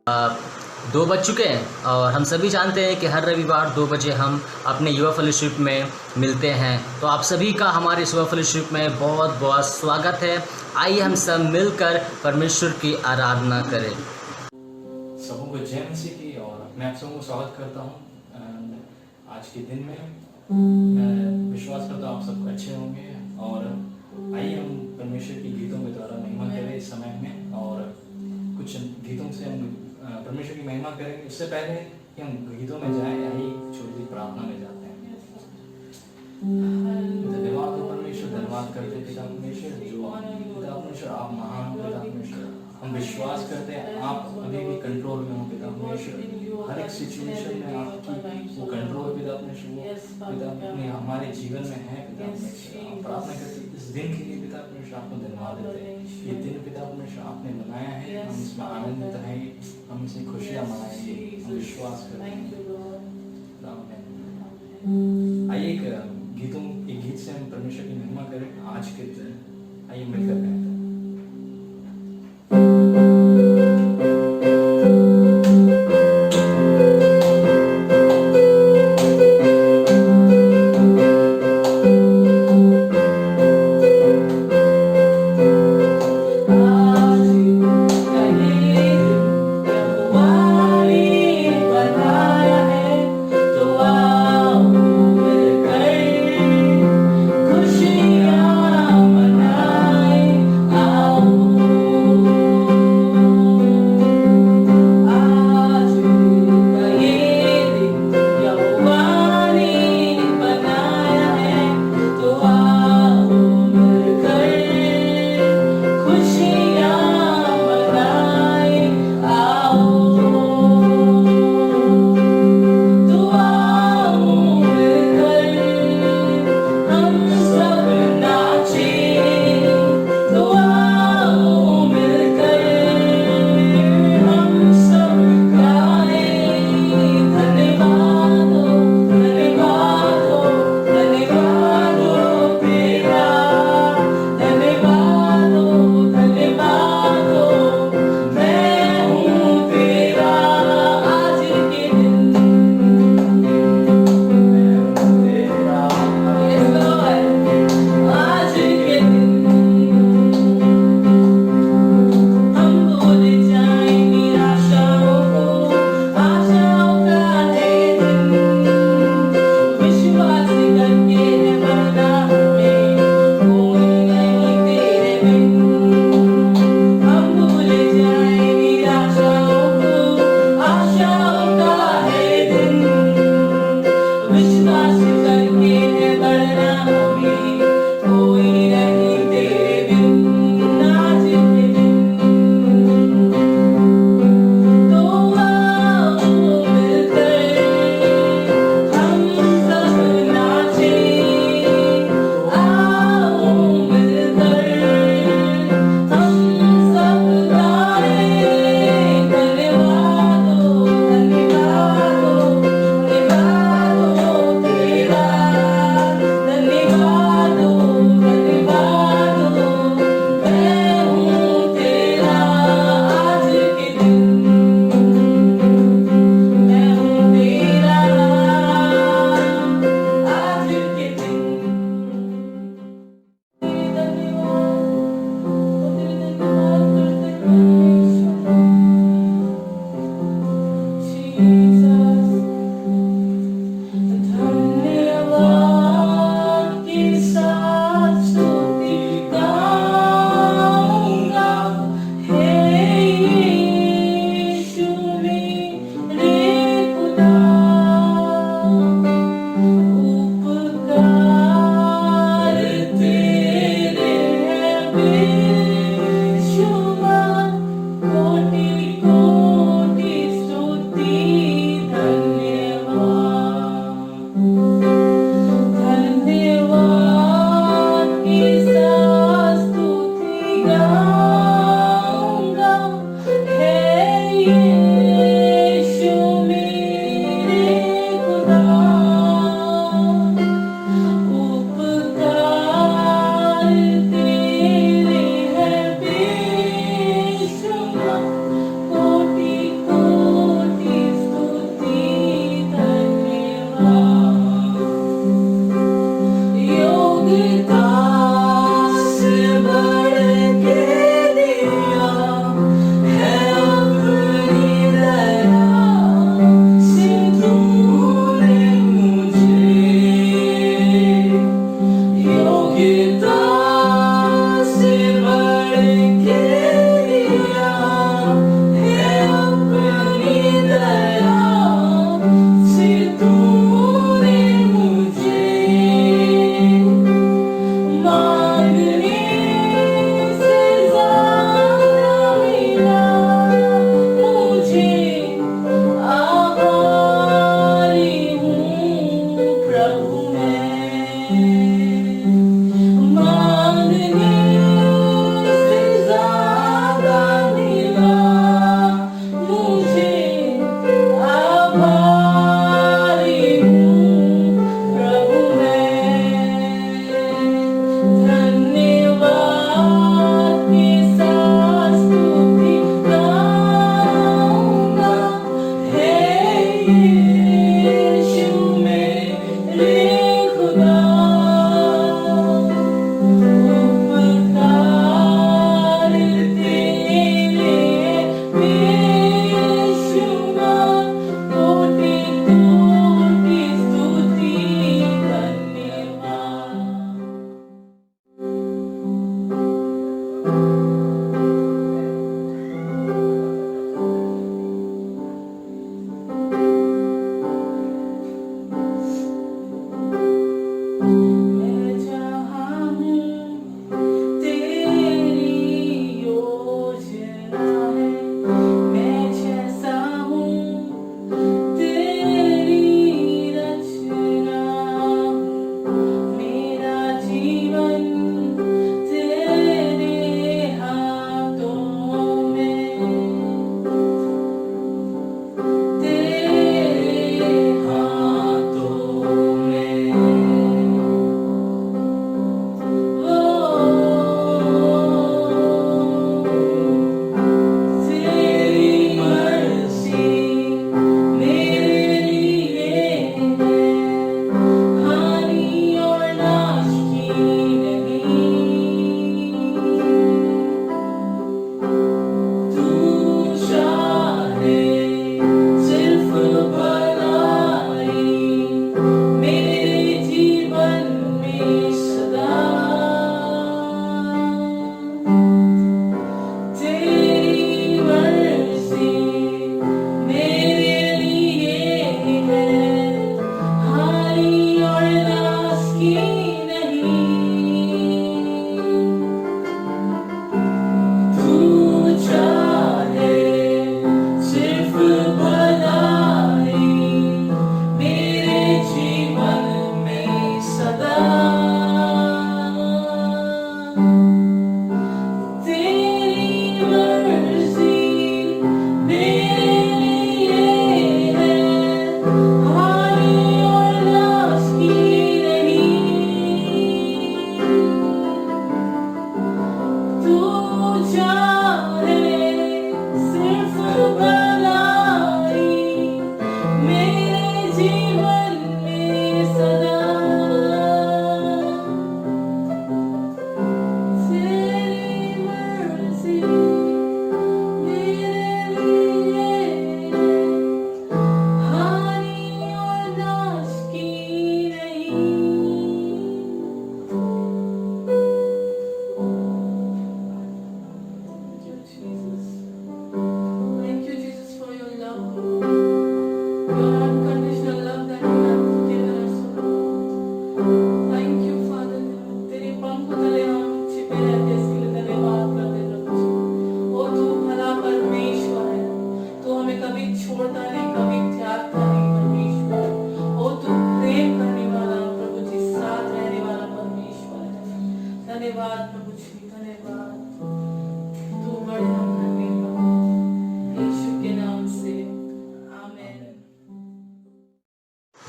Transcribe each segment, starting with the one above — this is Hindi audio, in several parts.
2 बज चुके हैं और हम सभी जानते हैं कि हर रविवार 2 बजे हम अपने युवा फेलोशिप में मिलते हैं। तो आप सभी का हमारे इस युवा फेलोशिप में बहुत बहुत स्वागत है। आइए हम सब मिलकर परमेश्वर की आराधना करें। सबों को जय मसीह की और मैं आप सबों को स्वागत करता हूँ आज के दिन में। मैं विश्वास करता हूँ आप सबको अच्छे होंगे और आइए हम परमेश्वर की गीतों के द्वारा महिमा करें इस समय में। और कुछ गीतों से हम परमेश्वर की महिमा करेंगे। इससे पहले कि हम गीतों में जाएं, आइए छोटी सी प्रार्थना में जाते हैं। धन्यवाद हो परमेश्वर, धन्यवाद करते पिता परमेश्वर, जो पिता परमेश्वर आप महान हो पिता परमेश्वर। हम विश्वास करते हैं आप अभी भी कंट्रोल में हो पिता परमेश्वर। हर एक सिचुएशन में आपकी वो कंट्रोल पिता परमेश्वर, वो पिता अपने हमारे जीवन में है पिता परमेश्वर। हम प्रार्थना करते हैं इस दिन के लिए पिता परमेश्वर, आपको धन्यवाद देते हैं। ये दिन पिता परमेश्वर आपने बनाया है, हम इसमें आनंदित रहेंगे, हम इसमें खुशियाँ मनाएंगे, हम विश्वास करेंगे। आइए एक गीत से हम परमेश्वर की महिमा करें आज के दिन। आइए मिलकर गाएं।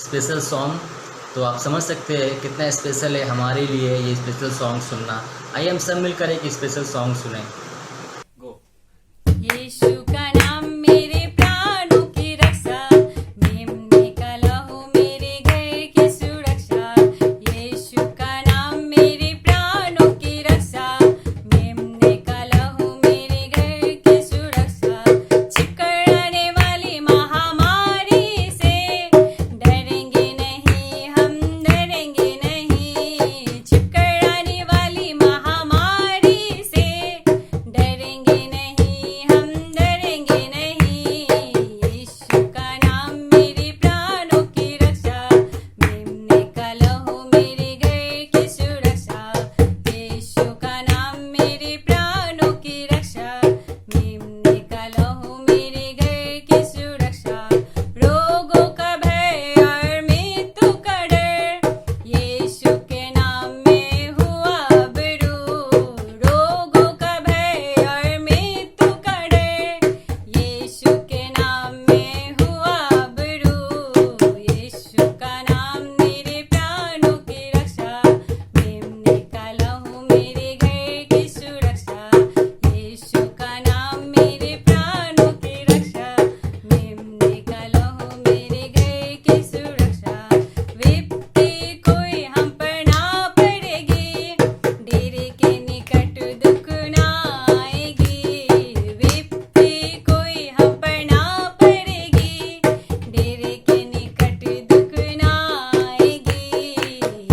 स्पेशल सॉन्ग, तो आप समझ सकते हैं कितना स्पेशल है हमारे लिए ये स्पेशल सॉन्ग सुनना। आइए हम सब मिलकर एक स्पेशल सॉन्ग सुने। गो। यीशु का नाम मेरे प्राणों की रक्षा, मेमने का लहू मेरे घर की सुरक्षा। यीशु का नाम मेरे प्राणों की रक्षा, मेमने का लहू मेरे घर की सुरक्षा। चिकराने वाली महामारी से डरेंगे नहीं, हम डरेंगे नहीं। चिकराने वाली महामारी से डरेंगे नहीं, हम डरेंगे नहीं। यीशु का नाम मेरे प्राणों की रक्षा, मेमने का लहू मेरे घर की सुरक्षा। यीशु का नाम मेरे प्राणों की रक्षा, मेमने का लहू मेरे घर की सुरक्षा। रोगों का भय और मृत्यु का डर, यीशु के नाम में हुआ दूर। रोगों का भय और मृत्यु का डर, यीशु के नाम में हुआ दूर। यीशु का नाम मेरे प्राणों की रक्षा, मेमने का लहू मेरे घर की सुरक्षा। यीशु का नाम मेरे प्राणों की रक्षा, मेमने का लहू मेरे घर की सुरक्षा। विपत्ति कोई हम पर ना पड़ेगी, डेरे के निकट दुख ना आएगी। विपत्ति कोई हम पर ना पड़ेगी, डेरे के निकट दुख ना आएगी।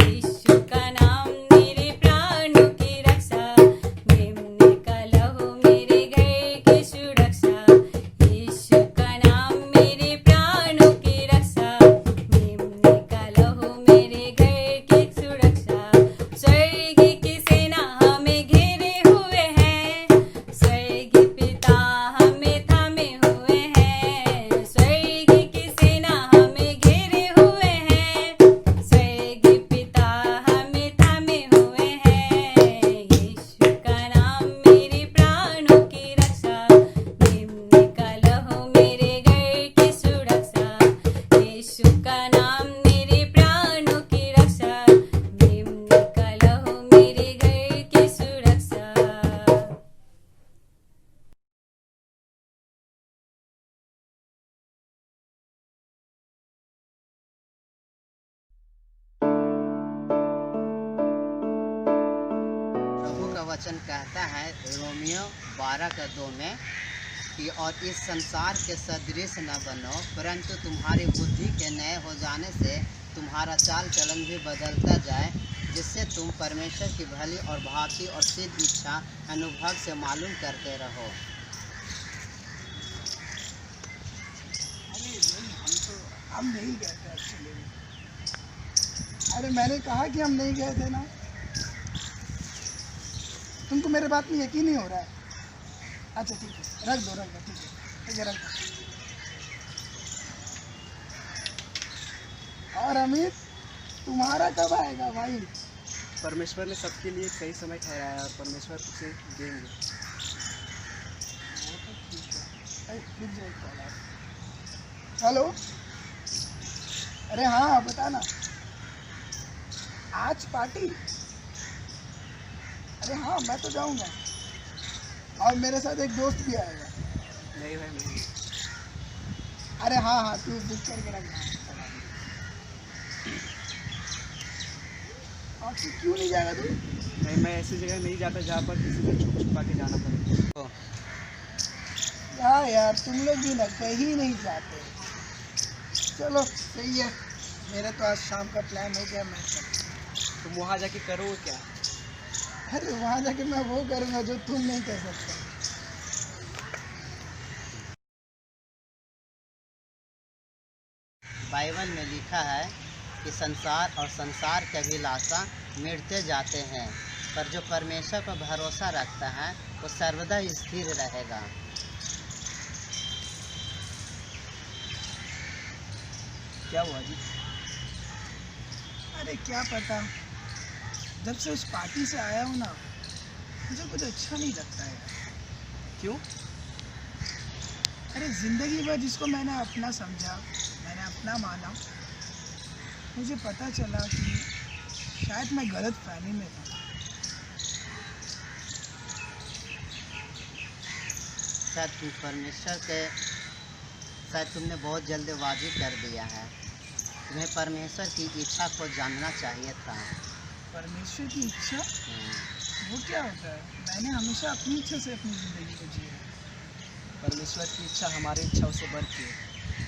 यीशु का नाम मेरे प्राणों की रक्षा, मेमने का लहू मेरे घर की सुरक्षा। यीशु का नाम मेरे प्राणों की रक्षा, मेमने का लहू मेरे घर की सुरक्षा। स्वर्ग की सेना हमें घेरे हुए हैं, स्वर्ग पिता हमें थामे हुए हैं। स्वर्ग की सेना हमें घेरे हुए हैं, स्वर्ग पिता हमें थामे हुए हैं। यीशु का नाम मेरे प्राणों की रक्षा, मेमने का लहू मेरे घर की सुरक्षा। यीशु का नाम मेरे प्राणों की रक्षा, मेमने का लहू मेरे घर की सुरक्षा। प्रभु का वचन कहता है रोमियो 12:2 में कि और इस संसार के सदृश न बनो, परंतु तुम्हारी बुद्धि के नए हो जाने से तुम्हारा चाल चलन भी बदलता जाए, जिससे तुम परमेश्वर की भली और भांति और सिद्ध इच्छा अनुभव से मालूम करते रहो। हम नहीं गए थे एक्चुअली। अरे मैंने कहा कि हम नहीं गए थे ना। तुमको मेरे बात में यकीन नहीं हो रहा है? अच्छा ठीक है, रख दो ठीक है रख दो। और अमित, तुम्हारा कब आएगा भाई? परमेश्वर ने सबके लिए सही समय ठहराया है और परमेश्वर उसे देंगे। हेलो, अरे हाँ बता ना, आज पार्टी? अरे हाँ मैं तो जाऊँगा, और मेरे साथ एक दोस्त भी आएगा। नहीं भाई नहीं। अरे हाँ हाँ तू बुक करके रखना। और तू क्यों नहीं जाएगा तू? नहीं, मैं ऐसी जगह नहीं जाता जहाँ पर किसी को छुप छुपा के जाना पड़े। यार तुम लोग भी ना कहीं नहीं जाते। चलो सही है, मेरा तो आज शाम का प्लान हो गया, मैं चलता। तुम वहाँ जाके करो क्या? अरे वहाँ जाके मैं वो करूँगा जो तुम नहीं कर सकते। बाइबल में लिखा है कि संसार और संसार के अभिलाषा मिटते जाते हैं, पर जो परमेश्वर पर भरोसा रखता है वो सर्वदा स्थिर रहेगा। क्या हुआ जी? अरे क्या पता, जब से उस पार्टी से आया हूँ ना, मुझे कुछ अच्छा नहीं लगता है। क्यों? अरे ज़िंदगी भर जिसको मैंने अपना समझा, मैंने अपना माना, मुझे पता चला कि शायद मैं गलत फहमी में था। शायद तुमने बहुत जल्दबाजी कर दिया है। तुम्हें परमेश्वर की इच्छा को जानना चाहिए था। परमेश्वर की इच्छा वो क्या होता है? मैंने हमेशा अपनी इच्छा से अपनी ज़िंदगी को जिया है। परमेश्वर की इच्छा हमारी इच्छाओं से बढ़ के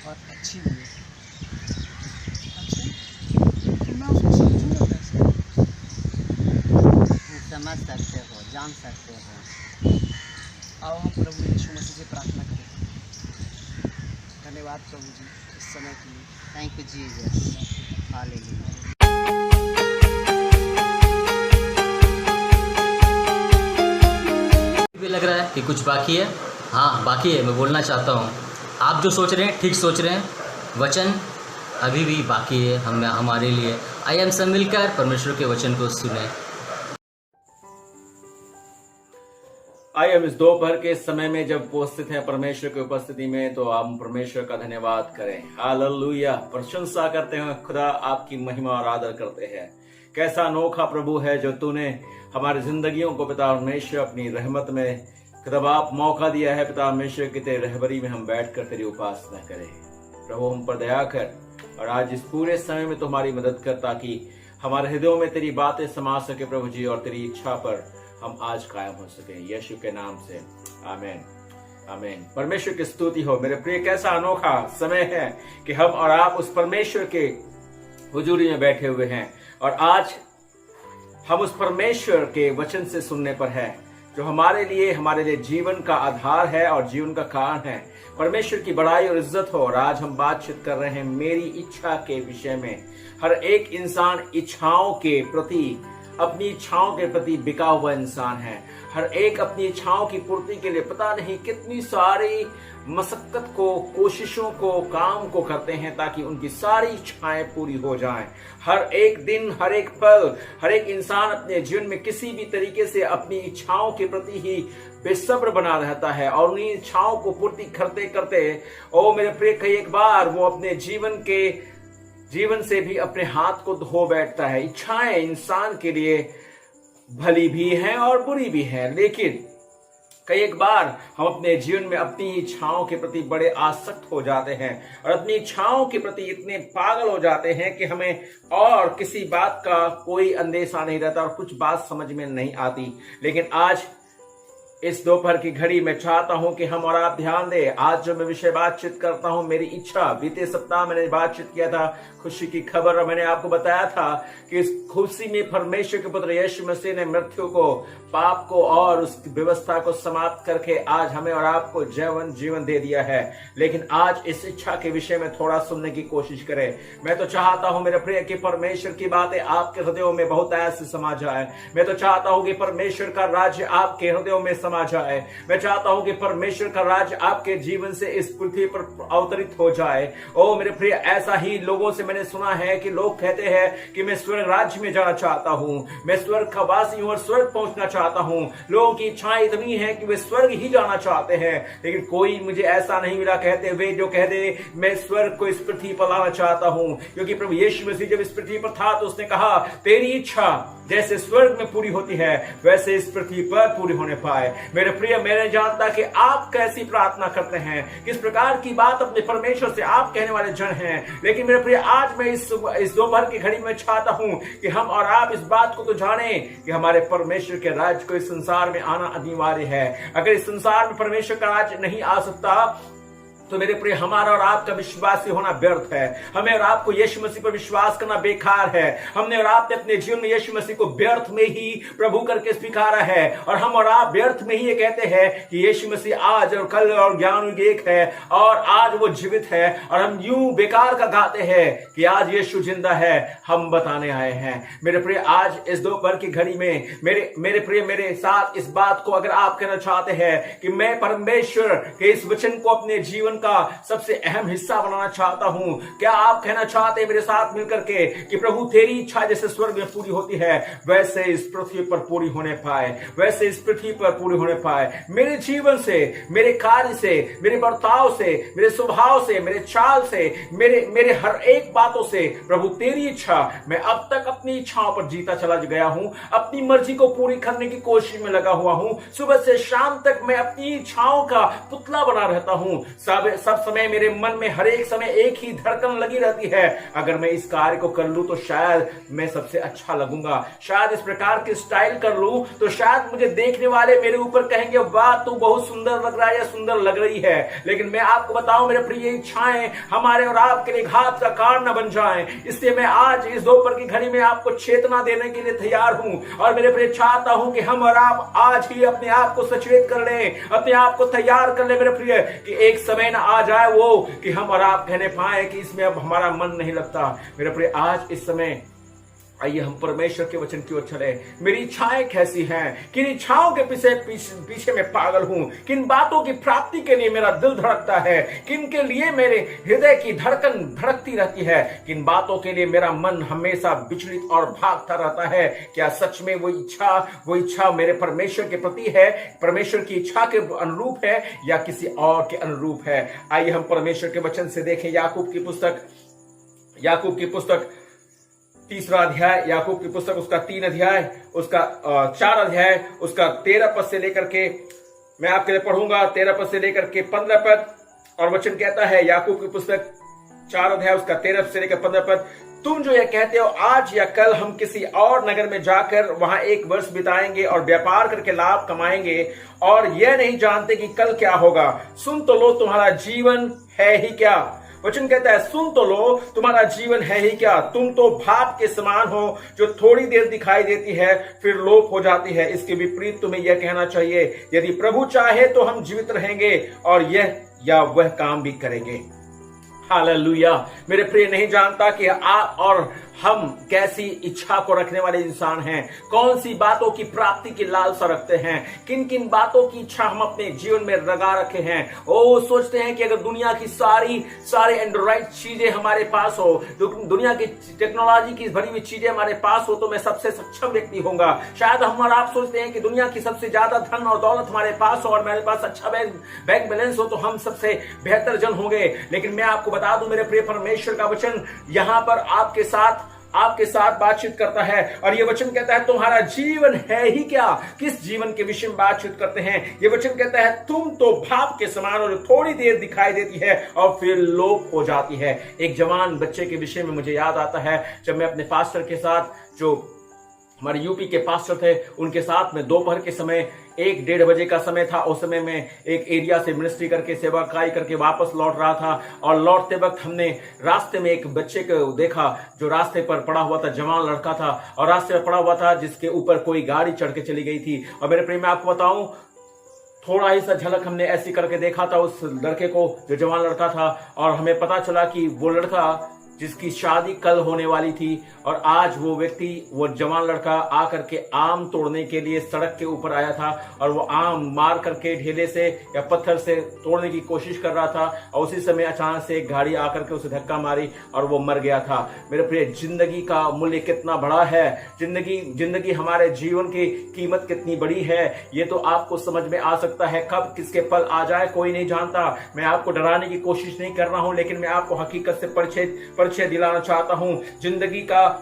और अच्छी भी है। अच्छा, तो मैं उसको समझूंगा कैसे? तुम समझ सकते हो, जान सकते हो। आओ हम प्रभु यीशु मसीह से प्रार्थना करें। धन्यवाद प्रभु जी इस समय के लिए। Thank you Jesus, hallelujah. भी लग रहा है कि कुछ बाकी है। हाँ, बाकी है। मैं बोलना चाहता हूँ, आप जो सोच रहे हैं ठीक सोच रहे हैं। वचन अभी भी बाकी है हमारे लिए। आइए हम सब मिलकर परमेश्वर के वचन को सुने। आइए हम इस दोपहर के समय में जब उपस्थित हैं परमेश्वर की उपस्थिति में, तो हम परमेश्वर का धन्यवाद करें। हालेलुया, प्रशंसा करते हैं खुदा, आपकी महिमा और आदर करते हैं। कैसा अनोखा प्रभु है जो तूने हमारी जिंदगियों को पिता परमेश्वर अपनी रहमत में खुदा आप मौका दिया है पिता परमेश्वर की तेरी रहबरी में हम बैठकर तेरी उपासना करें। प्रभु हम पर दया कर और आज इस पूरे समय में तुम्हारी मदद कर, ताकि हमारे हृदयों में तेरी बातें समा सके प्रभु जी, और तेरी इच्छा पर हम आज कायम हो सके। यीशु के नाम से आमीन, आमीन। परमेश्वर की स्तुति हो। मेरे प्रिय, कैसा अनोखा समय है कि हम और आप उस परमेश्वर के हुजूरी में बैठे हुए हैं, और आज हम उस परमेश्वर के वचन से सुनने पर है जो हमारे लिए जीवन का आधार है और जीवन का कारण है। परमेश्वर की बड़ाई और इज्जत हो। और आज हम बातचीत कर रहे हैं मेरी इच्छा के विषय में। हर एक इंसान इच्छाओं के प्रति, अपनी इच्छाओं के प्रति बिका हुआ इंसान है। हर एक अपनी इच्छाओं की पूर्ति के लिए पता नहीं कितनी सारी मशक्कत को, कोशिशों को, काम को करते हैं ताकि उनकी सारी इच्छाएं पूरी हो जाएं। हर एक दिन, हर एक पल, हर एक इंसान अपने जीवन में किसी भी तरीके से अपनी इच्छाओं के प्रति ही बेसब्र बना रहता है, और उन्हीं इच्छाओं को पूर्ति करते करते ओ मेरे प्रिय, कई एक बार वो अपने जीवन से भी अपने हाथ को धो बैठता है। इच्छाएं इंसान के लिए भली भी हैं और बुरी भी हैं, लेकिन कई एक बार हम अपने जीवन में अपनी इच्छाओं के प्रति बड़े आसक्त हो जाते हैं और अपनी इच्छाओं के प्रति इतने पागल हो जाते हैं कि हमें और किसी बात का कोई अंदेशा नहीं रहता और कुछ बात समझ में नहीं आती। लेकिन आज इस दोपहर की घड़ी में चाहता हूं कि हम और आप ध्यान दें। आज जो मैं विषय बातचीत करता हूं, मेरी इच्छा। बीते सप्ताह मैंने बातचीत किया था खुशी की खबर, और मैंने आपको बताया था कि इस खुशी में परमेश्वर के पुत्र यीशु मसीह ने मृत्यु को, पाप को और उसकी व्यवस्था को समाप्त करके आज हमें और आपको जीवन दे दिया है। लेकिन आज इस इच्छा के विषय में थोड़ा सुनने की कोशिश करें। मैं तो चाहता हूं मेरे प्रिय कि परमेश्वर की बातें आपके हृदयों में बहुत ऐसे समा जाए। मैं तो चाहता हूं कि परमेश्वर का राज्य आपके हृदयों में समा जाए। मैं चाहता हूं कि परमेश्वर का राज्य आपके जीवन से इस पृथ्वी पर अवतरित हो जाए। ओ मेरे प्रिय, ऐसा ही लोगों से मैंने सुना है कि लोग कहते हैं कि मैं स्वर्ग राज्य में जाना चाहता हूं, मैं स्वर्ग का वासी हूं और स्वर्ग पहुंचना चाहता हूं। लोगों की इच्छाएं इतनी है कि वे स्वर्ग ही जाना चाहते हैं, लेकिन कोई मुझे ऐसा नहीं मिला कहते हुए जो कह दे मैं स्वर्ग को इस पृथ्वी पर लाना चाहता हूं। क्योंकि प्रभु यीशु मसीह जब इस पृथ्वी पर था तो उसने कहा तेरी इच्छा जैसे स्वर्ग में पूरी होती है वैसे इस पृथ्वी पर पूरी होने पाए। मेरे प्रिय, मैंने जानता कि आप कैसी प्रार्थना करते हैं, किस प्रकार की बात अपने परमेश्वर से आप कहने वाले जन हैं। लेकिन मेरे प्रिय, आज मैं इस दोपहर की घड़ी में चाहता हूं कि हम और आप इस बात को तो जाने कि हमारे परमेश्वर के राज्य को इस संसार में आना अनिवार्य है। अगर इस संसार में परमेश्वर का राज्य नहीं आ सकता तो मेरे प्रिय, हमारा और आपका विश्वासी होना व्यर्थ है। हमें और आपको यीशु मसीह पर विश्वास करना बेकार है। हमने और आपने अपने जीवन में यीशु मसीह को व्यर्थ में ही प्रभु करके स्वीकारा है, और हम और आप व्यर्थ में ही ये कहते हैं कि यीशु मसीह आज और कल और ज्ञान एक है और आज वो जीवित है, और हम यूं बेकार का गाते हैं कि आज यीशु जिंदा है। हम बताने आए हैं मेरे प्रिय, आज इस दोपहर की घड़ी में मेरे प्रिय, मेरे साथ इस बात को अगर आप कहना चाहते हैं कि मैं परमेश्वर के इस वचन को अपने जीवन जीवन का सबसे अहम हिस्सा बनाना चाहता हूं। क्या आप कहना चाहते हैं मेरे साथ मिलकर के कि प्रभु तेरी इच्छा जैसे स्वर्ग में पूरी होती है वैसे इस पृथ्वी पर पूरी होने पाए, वैसे इस पृथ्वी पर पूरी होने पाए। मेरे जीवन से, मेरे कार्य से, मेरे बर्ताव से, मेरे स्वभाव से, मेरे चाल से, मेरे हर एक बातों से प्रभु तेरी इच्छा, मैं अब तक अपनी इच्छाओं पर जीता चला गया हूं, अपनी मर्जी को पूरी करने की कोशिश में लगा हुआ हूं। सुबह से शाम तक मैं अपनी इच्छाओं का पुतला बना रहता हूं। सब समय मेरे मन में हर एक समय एक ही धड़कन लगी रहती है, अगर मैं इस कार्य को कर लूं तो शायद मैं सबसे अच्छा लगूंगा, शायद इस प्रकार की स्टाइल कर लूं तो शायद मुझे देखने वाले मेरे ऊपर कहेंगे वाह तू बहुत सुंदर लग रहा है या सुंदर लग रही है। लेकिन मैं आपको बताऊं मेरे प्रिय, इच्छाएं हमारे और आपके लिए घात का कारण न बन जाएं। इसलिए मैं आज इस दोपहर की घड़ी में आपको चेतना देने के लिए तैयार हूं और मेरे प्रिय चाहता हूं कि हम और आप आज ही अपने आप को सचेत कर लें, अपने आप को तैयार कर ले मेरे प्रिय, कि एक समय ना आ जाए वो कि हम और आप कहने पाए कि इसमें अब हमारा मन नहीं लगता। मेरे प्रिय, आज इस समय आइए हम परमेश्वर के वचन की ओर चले। मेरी इच्छाएं कैसी हैं, किन इच्छाओं के पीछे मैं पागल हूं, किन बातों की प्राप्ति के लिए मेरा दिल धड़कता है, किन के लिए मेरे हृदय की धड़कन धड़कती रहती है, किन बातों के लिए मेरा मन हमेशा विचलित और भागता रहता है। क्या सच में वो इच्छा मेरे परमेश्वर के प्रति है, परमेश्वर की इच्छा के अनुरूप है या किसी और के अनुरूप है? आइए हम परमेश्वर के वचन से देखें याकूब की पुस्तक 3 अध्याय, याकूब की पुस्तक उसका 3 अध्याय, उसका 4 अध्याय, उसका 13 पद से लेकर के मैं आपके लिए पढ़ूंगा 13 पद से लेकर के 15 पद। और वचन कहता है, याकूब की पुस्तक 4 अध्याय उसका 13 से लेकर 15 पद, तुम जो यह कहते हो आज या कल हम किसी और नगर में जाकर वहां 1 वर्ष बिताएंगे और व्यापार करके लाभ कमाएंगे और यह नहीं जानते कि कल क्या होगा। सुन तो लो तुम्हारा जीवन है ही क्या। वचन कहता है सुन तो लो तुम्हारा जीवन है ही क्या। तुम तो भाप के समान हो जो थोड़ी देर दिखाई देती है फिर लोप हो जाती है। इसके विपरीत तुम्हें यह कहना चाहिए, यदि प्रभु चाहे तो हम जीवित रहेंगे और यह या वह काम भी करेंगे। हालेलुया। मेरे प्रिय, नहीं जानता कि आप और हम कैसी इच्छा को रखने वाले इंसान हैं, कौन सी बातों की प्राप्ति की लालसा रखते हैं, किन किन बातों की इच्छा हम अपने जीवन में लगा रखे हैं। ओ सोचते हैं कि अगर दुनिया की सारी एंड्रॉइड चीजें हमारे पास हो, दुनिया की टेक्नोलॉजी की भरी हुई चीजें हमारे पास हो तो मैं सबसे सक्षम व्यक्ति होऊंगा। शायद हम और आप सोचते हैं कि दुनिया की सबसे ज्यादा धन और दौलत हमारे पास हो और मेरे पास अच्छा बैंक बैलेंस हो तो हम सबसे बेहतर जन होंगे। लेकिन मैं आपको बता दूं मेरे प्रिय, परमेश्वर का वचन यहां पर आपके साथ बातचीत करता है और ये वचन कहता है तुम्हारा जीवन है ही क्या। किस जीवन के विषय में बातचीत करते हैं? ये वचन कहता है तुम तो भाप के समान हो जो थोड़ी देर दिखाई देती है और फिर लोप हो जाती है। एक जवान बच्चे के विषय में मुझे याद आता है, जब मैं अपने पास्टर के साथ, जो हमारे यूपी के पास्टर थे, उनके साथ में दोपहर के समय 1-1:30 बजे का समय था। उस समय में एक एरिया से मिनिस्ट्री करके सेवाकाई करके वापस लौट रहा था और लौटते वक्त हमने रास्ते में एक बच्चे को देखा जो रास्ते पर पड़ा हुआ था, जवान लड़का था और रास्ते पर पड़ा हुआ था जिसके ऊपर कोई गाड़ी चढ़ के चली गई थी। और मेरे प्रेम, मैं आपको बताऊं, थोड़ा ही सा झलक हमने ऐसी करके देखा था उस लड़के को जो जवान लड़का था और हमें पता चला कि वो लड़का जिसकी शादी कल होने वाली थी और आज वो जवान लड़का आकर के आम तोड़ने के लिए सड़क के ऊपर आया था और वो आम मार करके ढेले से या पत्थर से तोड़ने की कोशिश कर रहा था और उसी समय अचानक से एक गाड़ी आकर के उसे धक्का मारी और वो मर गया था। मेरे प्रिय, जिंदगी का मूल्य कितना बड़ा है, जिंदगी हमारे जीवन की कीमत कितनी बड़ी है, ये तो आपको समझ में आ सकता है। कब किसके पल आ जाए कोई नहीं जानता। मैं आपको डराने की कोशिश नहीं कर रहा हूं, लेकिन मैं आपको हकीकत से परिचय दिलाना चाहता हूं। जिंदगी का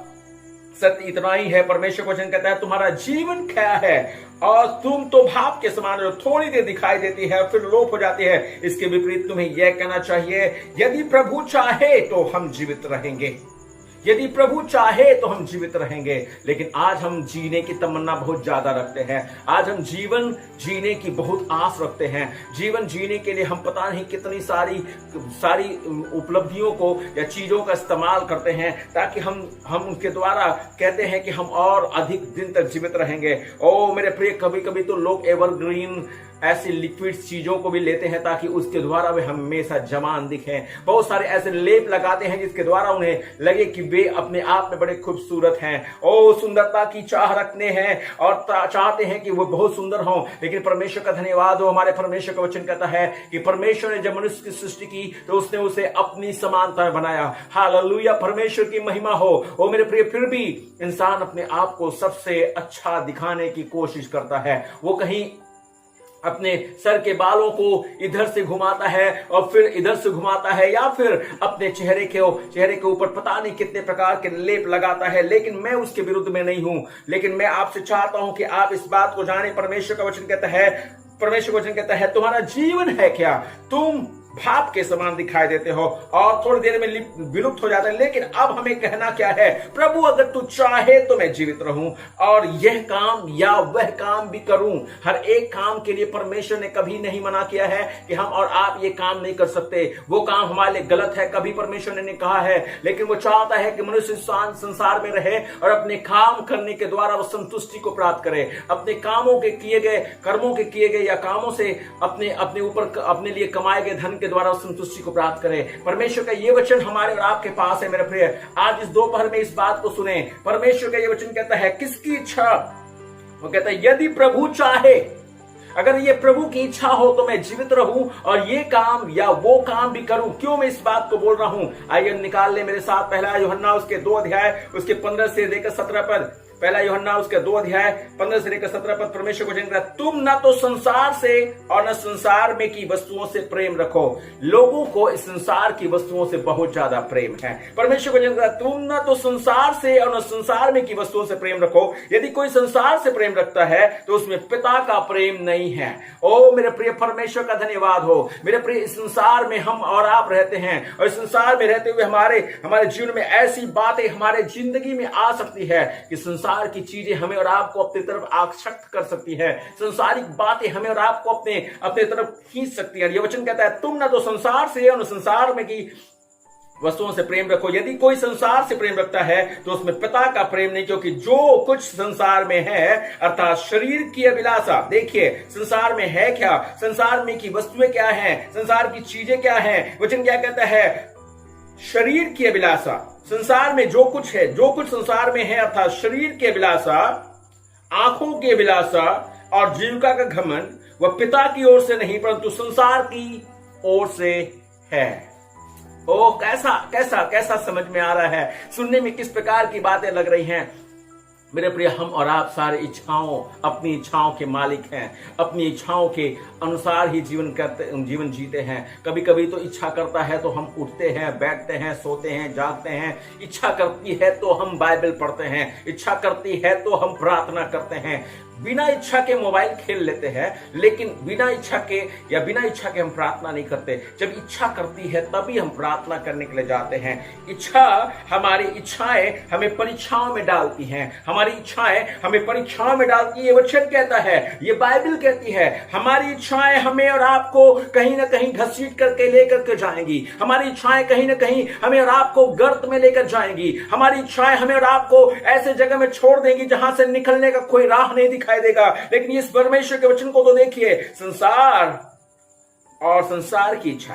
सत्य इतना ही है। परमेश्वर वचन कहता है तुम्हारा जीवन क्या है और तुम तो भाप के समान जो थोड़ी देर दिखाई देती है फिर लोप हो जाती है। इसके विपरीत तुम्हें यह कहना चाहिए, यदि प्रभु चाहे तो हम जीवित रहेंगे, यदि प्रभु चाहे तो हम जीवित रहेंगे। लेकिन आज हम जीने की तमन्ना बहुत ज्यादा रखते हैं, आज हम जीवन जीने की बहुत आस रखते हैं। जीवन जीने के लिए हम पता नहीं कितनी सारी उपलब्धियों को या चीजों का इस्तेमाल करते हैं ताकि हम उनके द्वारा कहते हैं कि हम और अधिक दिन तक जीवित रहेंगे। ओ मेरे प्रिय, कभी कभी तो लोग एवरग्रीन ऐसी लिक्विड चीजों को भी लेते हैं ताकि उसके द्वारा वे हमेशा जवान दिखें। बहुत सारे ऐसे लेप लगाते हैं जिसके द्वारा उन्हें लगे कि वे अपने आप में बड़े खूबसूरत हैं। ओ सुंदरता की चाह रखते हैं और चाहते हैं कि वो बहुत सुंदर हों। लेकिन परमेश्वर का धन्यवाद हो, हमारे परमेश्वर का वचन कहता है कि परमेश्वर ने जब मनुष्य की सृष्टि की तो उसने उसे अपनी समानता बनाया। हालेलुया, परमेश्वर की महिमा हो। ओ मेरे प्रिय, फिर भी इंसान अपने आप को सबसे अच्छा दिखाने की कोशिश करता है। वो कहीं अपने सर के बालों को इधर से घुमाता है और फिर इधर से घुमाता है, या फिर अपने चेहरे के ऊपर पता नहीं कितने प्रकार के लेप लगाता है। लेकिन मैं उसके विरुद्ध में नहीं हूं, लेकिन मैं आपसे चाहता हूं कि आप इस बात को जाने। परमेश्वर का वचन कहता है तुम्हारा जीवन है क्या, तुम भाप के समान दिखाई देते हो और थोड़ी देर में विलुप्त हो जाता है। लेकिन अब हमें कहना क्या है, प्रभु अगर तू चाहे तो मैं जीवित रहूं और यह काम या वह काम भी करूं। हर एक काम के लिए परमेश्वर ने कभी नहीं मना किया है कि हम और आप ये काम नहीं कर सकते, वो काम हमारे लिए गलत है, कभी परमेश्वर ने नहीं कहा है। लेकिन वो चाहता है कि मनुष्य संसार में रहे और अपने काम करने के द्वारा वो संतुष्टि को प्राप्त करे, अपने कामों के किए गए, कर्मों के किए गए या कामों से अपने ऊपर अपने लिए कमाए गए धन के द्वारा संतुष्टि को प्राप्त करें। परमेश्वर का ये वचन हमारे और आपके पास है। मेरे प्रिय, आज इस दोपहर में इस बात को सुने। परमेश्वर का ये वचन कहता है किसकी इच्छा, वो कहता है यदि प्रभु चाहे, अगर ये प्रभु की इच्छा हो तो मैं जीवित रहूं और ये काम या वो काम भी करूं। क्यों मैं इस बात को बोल रहा हूं, आइए निकाल ले मेरे साथ पहला यूहन्ना उसके 2 अध्याय उसके 15 से लेकर 17 पद। पहला यूहन्ना उसके 2 अध्याय 15 से लेकर 17 पद। परमेश्वर को कहता है तुम न तो संसार से और न संसार में की वस्तुओं से प्रेम रखो। लोगों को इस संसार की वस्तुओं से बहुत ज्यादा प्रेम है। परमेश्वर को कहता है तुम न तो संसार से और न संसार में की वस्तुओं से प्रेम रखो। यदि कोई संसार से प्रेम रखता है तो उसमें पिता का प्रेम नहीं है। ओ मेरे प्रिय, परमेश्वर का धन्यवाद हो। मेरे प्रिय, इस संसार में हम और आप रहते हैं और इस संसार में रहते हुए हमारे जीवन में ऐसी बातें हमारे जिंदगी में आ सकती है कि संसार की चीजें हमें और आपको अपनी तरफ आकर्षित कर सकती है। संसारिक बातें हमें और आपको अपने तरफ खींच सकती है। ये वचन कहता है तुम ना तो संसार से और संसार में की वस्तुओं से प्रेम रखो। यदि कोई संसार से प्रेम रखता है तो उसमें पिता का प्रेम नहीं, क्योंकि जो कुछ संसार में है अर्थात शरीर की अभिलाषा। देखिए संसार में है क्या, संसार में की वस्तुएं क्या हैं, संसार की चीजें क्या हैं। वचन क्या कहता है, शरीर की अभिलाषा, संसार में जो कुछ है, जो कुछ संसार में है अर्थात शरीर की अभिलाषा, आंखों की अभिलाषा और जीविका का घमंड वह पिता की ओर से नहीं परंतु संसार की ओर से है। ओ कैसा कैसा कैसा समझ में आ रहा है, सुनने में किस प्रकार की बातें लग रही हैं। मेरे प्रिय, हम और आप सारे अपनी इच्छाओं के मालिक हैं, अपनी इच्छाओं के अनुसार ही जीवन जीते हैं। कभी कभी तो इच्छा करता है तो हम उठते हैं, बैठते हैं, सोते हैं, जागते हैं। इच्छा करती है तो हम बाइबल पढ़ते हैं, इच्छा करती है तो हम प्रार्थना करते हैं। बिना इच्छा के मोबाइल खेल लेते हैं, लेकिन बिना इच्छा के हम प्रार्थना नहीं करते। जब इच्छा करती है तभी हम प्रार्थना करने के लिए जाते हैं। हमारी इच्छाएं हमें परीक्षाओं में डालती हैं, हमारी इच्छाएं हमें परीक्षाओं में डालती है। ये वचन कहता है, ये बाइबल कहती है, हमारी इच्छाएं हमें और आपको कहीं ना कहीं घसीट करके लेकर के जाएंगी। हमारी इच्छाएं कहीं ना कहीं हमें और आपको गर्त में लेकर जाएंगी। हमारी इच्छाएं हमें और आपको ऐसे जगह में छोड़ देंगी जहां से निकलने का कोई राह नहीं दिखाई देगा। लेकिन इस परमेश्वर के वचन को तो देखिए, संसार और संसार की इच्छा।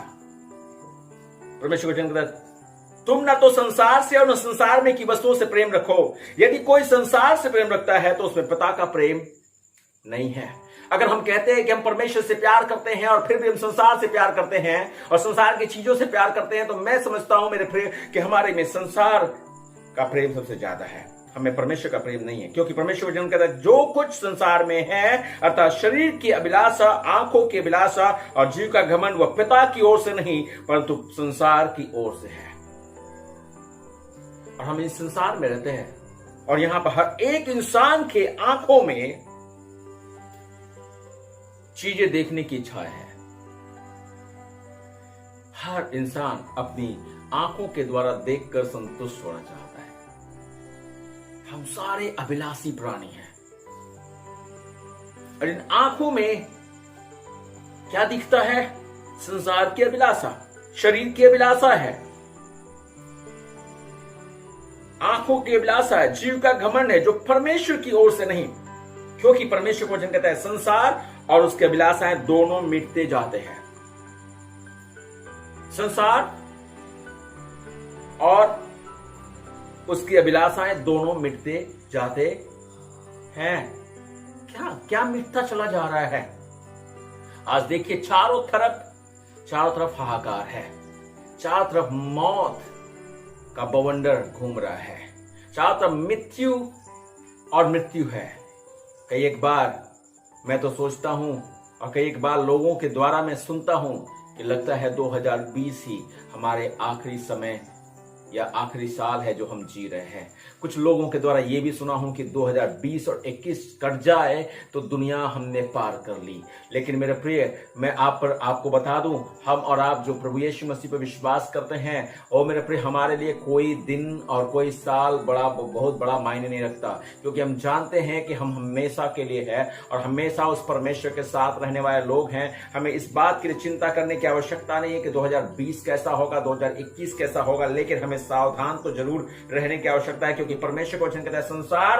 परमेश्वर के वचन कहता है तुम ना तो संसार से और न संसार में की वस्तुओं से प्रेम रखो। यदि कोई संसार से प्रेम रखता है तो उसमें पिता का प्रेम नहीं है। अगर हम कहते हैं कि हम परमेश्वर से प्यार करते हैं और फिर भी हम संसार से प्यार करते हैं और संसार की चीजों से प्यार करते हैं, तो मैं समझता हूं मेरे प्रिय कि हमारे में संसार का प्रेम सबसे ज्यादा है, हमें परमेश्वर का प्रेम नहीं है। क्योंकि परमेश्वर वचन कहता है जो कुछ संसार में है अर्थात शरीर की अभिलाषा, आंखों की अभिलाषा और जीव का घमंड वह पिता की ओर से नहीं परंतु संसार की ओर से है। और हम इस संसार में रहते हैं और यहां पर हर एक इंसान के आंखों में चीजें देखने की इच्छा है। हर इंसान अपनी आंखों के द्वारा देखकर संतुष्ट होना चाहता है। हम सारे अभिलाषी प्राणी हैं और इन आंखों में क्या दिखता है? संसार की अभिलाषा, शरीर की अभिलाषा है, आंखों की अभिलाषा है, जीव का घमंड है जो परमेश्वर की ओर से नहीं। क्योंकि परमेश्वर को वचन कहता है संसार और उसके अभिलाषाएं दोनों मिटते जाते हैं। संसार और उसकी अभिलाषाएं दोनों मिटते जाते हैं। क्या मिटता चला जा रहा है? आज देखिए चारों तरफ हाहाकार है, चारों तरफ मौत का बवंडर घूम रहा है, चारों तरफ मृत्यु है। कई एक बार मैं तो सोचता हूं और कई एक बार लोगों के द्वारा मैं सुनता हूं कि लगता है 2020 ही हमारे आखिरी समय या आखिरी साल है जो हम जी रहे हैं। कुछ लोगों के द्वारा ये भी सुना हूं कि 2020 और 21 कट जाए तो दुनिया हमने पार कर ली। लेकिन मेरे प्रिय, मैं आपको बता दूं, हम और आप जो प्रभु यीशु मसीह पर विश्वास करते हैं, और मेरे प्रिय, हमारे लिए कोई दिन और कोई साल बहुत बड़ा मायने नहीं रखता, क्योंकि हम जानते हैं कि हम हमेशा के लिए है और हमेशा उस परमेश्वर के साथ रहने वाले लोग हैं। हमें इस बात के लिए चिंता करने की आवश्यकता नहीं है कि 2020 कैसा होगा, 2021 कैसा होगा, लेकिन हमें सावधान तो जरूर रहने की आवश्यकता है, क्योंकि परमेश्वर का वचन कहता है संसार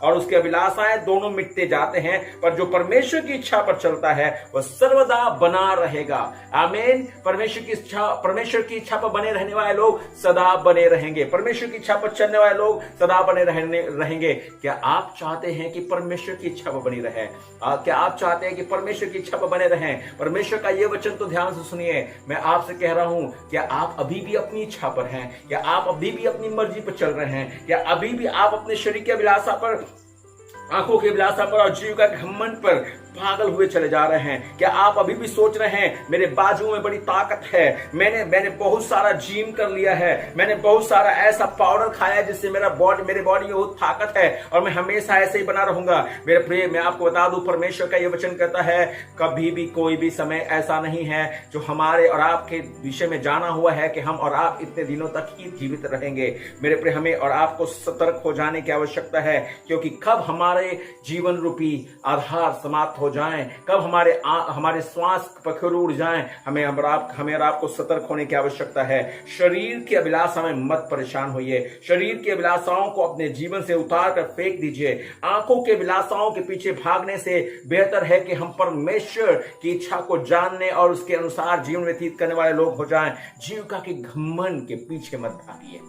और उसके अभिलाषाएं दोनों मिटते जाते हैं, पर जो परमेश्वर की इच्छा पर चलता है वह सर्वदा बना रहेगा। आमीन। परमेश्वर की इच्छा पर बने रहने वाले लोग सदा बने रहेंगे। परमेश्वर की इच्छा पर चलने वाले लोग सदा बने रहेंगे। क्या आप चाहते हैं कि परमेश्वर की इच्छा पर बनी रहे? क्या आप चाहते हैं कि परमेश्वर की इच्छा पर बने रहें? परमेश्वर का यह वचन तो ध्यान से सुनिए। मैं आपसे कह रहा हूं, क्या आप अभी भी अपनी इच्छा पर हैं? क्या आप अभी भी अपनी मर्जी पर चल रहे हैं? क्या अभी भी आप अपने शरीर की अभिलाषा पर, आंखों की अभिलाषा पर और जीव का घमंड पर पागल हुए चले जा रहे हैं? क्या आप अभी भी सोच रहे हैं मेरे बाजू में बड़ी ताकत है, मैंने बहुत सारा जिम कर लिया है, मैंने बहुत सारा ऐसा पाउडर खाया जिससे मेरे बॉडी में बहुत ताकत है और मैं हमेशा ऐसे ही बना रहूंगा? मेरे प्रिय, मैं आपको बता दूं, परमेश्वर का यह वचन कहता है कभी भी कोई भी समय ऐसा नहीं है जो हमारे और आपके विषय में जाना हुआ है कि हम और आप इतने दिनों तक ही जीवित रहेंगे। मेरे प्रिय, हमें और आपको सतर्क हो जाने की आवश्यकता है, क्योंकि कब हमारे जीवन रूपी आधार समाप्त हो जाएं, कब हमारे श्वास पखेरु उड़ जाएं, हमें और आपको सतर्क होने की आवश्यकता है। शरीर की अभिलाषा में मत परेशान होइए। शरीर की अभिलाषाओं को अपने जीवन से उतार कर फेंक दीजिए। आंखों की अभिलाषाओं के पीछे भागने से बेहतर है कि हम परमेश्वर की इच्छा को जानने और उसके अनुसार जीवन व्यतीत करने वाले लोग हो जाएं। जीविका के घमंड के पीछे मत भागिए,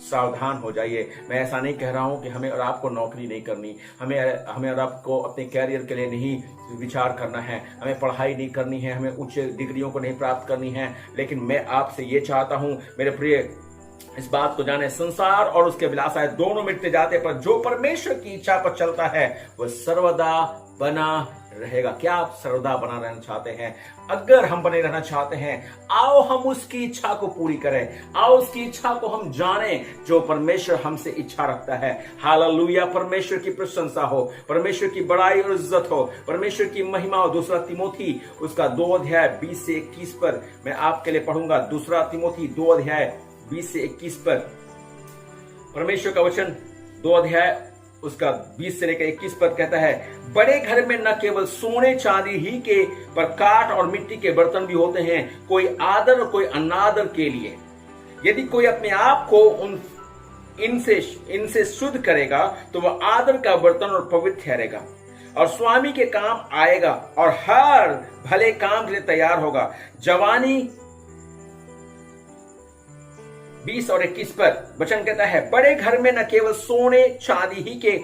सावधान हो जाइए। मैं ऐसा नहीं कह रहा हूं कि हमें और आपको नौकरी नहीं करनी, हमें और आपको अपने कैरियर के लिए नहीं विचार करना है, हमें पढ़ाई नहीं करनी है, हमें उच्च डिग्रियों को नहीं प्राप्त करनी है। लेकिन मैं आपसे ये चाहता हूं मेरे प्रिय, इस बात को जाने, संसार और उसके अभिलाषाएं दोनों मिटते जाते, पर जो परमेश्वर की इच्छा पर चलता है वह सर्वदा बना रहेगा। क्या आप सर्वदा बना रहना चाहते हैं? अगर हम बने रहना चाहते हैं, आओ हम उसकी इच्छा को पूरी करें, आओ उसकी इच्छा को हम जानें जो परमेश्वर हमसे इच्छा रखता है। हालेलुया। परमेश्वर की प्रशंसा हो, परमेश्वर की बड़ाई और इज्जत हो, परमेश्वर की महिमा हो। 2 तिमोथी उसका 2 अध्याय 20 से 21 पर मैं आपके लिए पढ़ूंगा। 2 तिमोथी 2 अध्याय 20 से 21 पर परमेश्वर का वचन 2 अध्याय उसका 20 से लेकर 21 पद कहता है, बड़े घर में न केवल सोने चांदी ही के पर काठ और मिट्टी के बर्तन भी होते हैं, कोई आदर और कोई अनादर के लिए। यदि कोई अपने आप को इनसे शुद्ध करेगा तो वह आदर का बर्तन और पवित्र ठहरेगा और स्वामी के काम आएगा और हर भले काम के लिए तैयार होगा। जवानी 20 और 21 पर वचन कहता है, बड़े घर में न केवल सोने चांदी ही के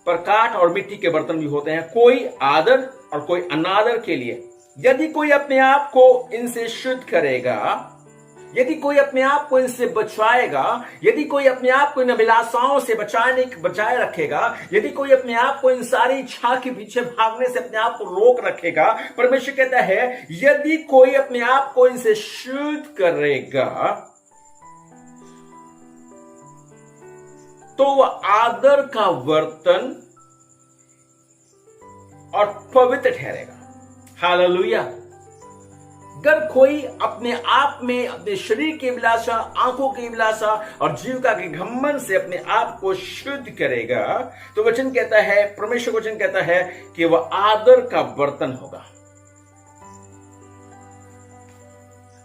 पर काठ और मिट्टी के बर्तन भी होते हैं, कोई आदर और कोई अनादर के लिए। यदि कोई अपने आप को इनसे शुद्ध करेगा, यदि कोई अपने आप को इनसे बचाएगा, यदि कोई अपने आप को इन अभिलाषाओं से बचाए रखेगा, यदि कोई अपने आप को इन सारी इच्छा के पीछे भागने से अपने आप को रोक रखेगा, परमेश्वर कहता है यदि कोई अपने आप को इनसे शुद्ध करेगा तो वह आदर का बर्तन और पवित्र ठहरेगा। हालेलुया। अगर कोई अपने आप में अपने शरीर की अभिलाषा, आंखों की अभिलाषा और जीविका के घमंड से अपने आप को शुद्ध करेगा तो वचन कहता है, परमेश्वर वचन कहता है कि वह आदर का बर्तन होगा।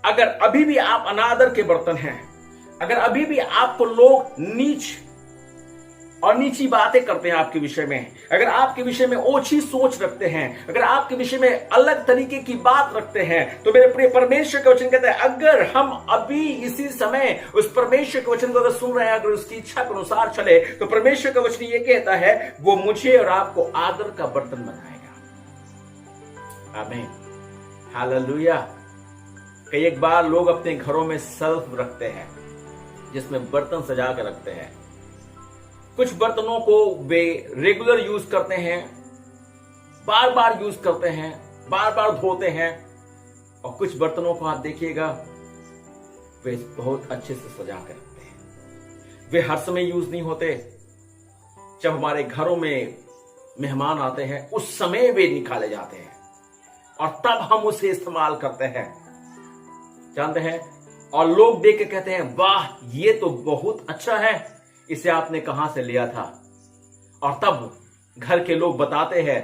अगर अभी भी आप अनादर के बर्तन हैं, अगर अभी भी आपको लोग नीच और नीची बातें करते हैं आपके विषय में, अगर आपके विषय में ओछी सोच रखते हैं, अगर आपके विषय में अलग तरीके की बात रखते हैं, तो मेरे प्रिय परमेश्वर का वचन कहता है अगर हम अभी इसी समय उस परमेश्वर के वचन को अगर सुन रहे हैं, अगर उसकी इच्छा के अनुसार चले, तो परमेश्वर का वचन ये कहता है वो मुझे और आपको आदर का बर्तन बनाएगा। आमीन, हालेलुया। कई एक बार लोग अपने घरों में शेल्फ रखते हैं जिसमें बर्तन सजा के रखते हैं। कुछ बर्तनों को वे रेगुलर यूज करते हैं, बार बार यूज करते हैं, बार बार धोते हैं, और कुछ बर्तनों को आप देखिएगा वे बहुत अच्छे से सजा कर रखते हैं। वे हर समय यूज नहीं होते, जब हमारे घरों में मेहमान आते हैं उस समय वे निकाले जाते हैं और तब हम उसे इस्तेमाल करते हैं, जानते हैं। और लोग देख के कहते हैं वाह ये तो बहुत अच्छा है, इसे आपने कहां से लिया था? और तब घर के लोग बताते हैं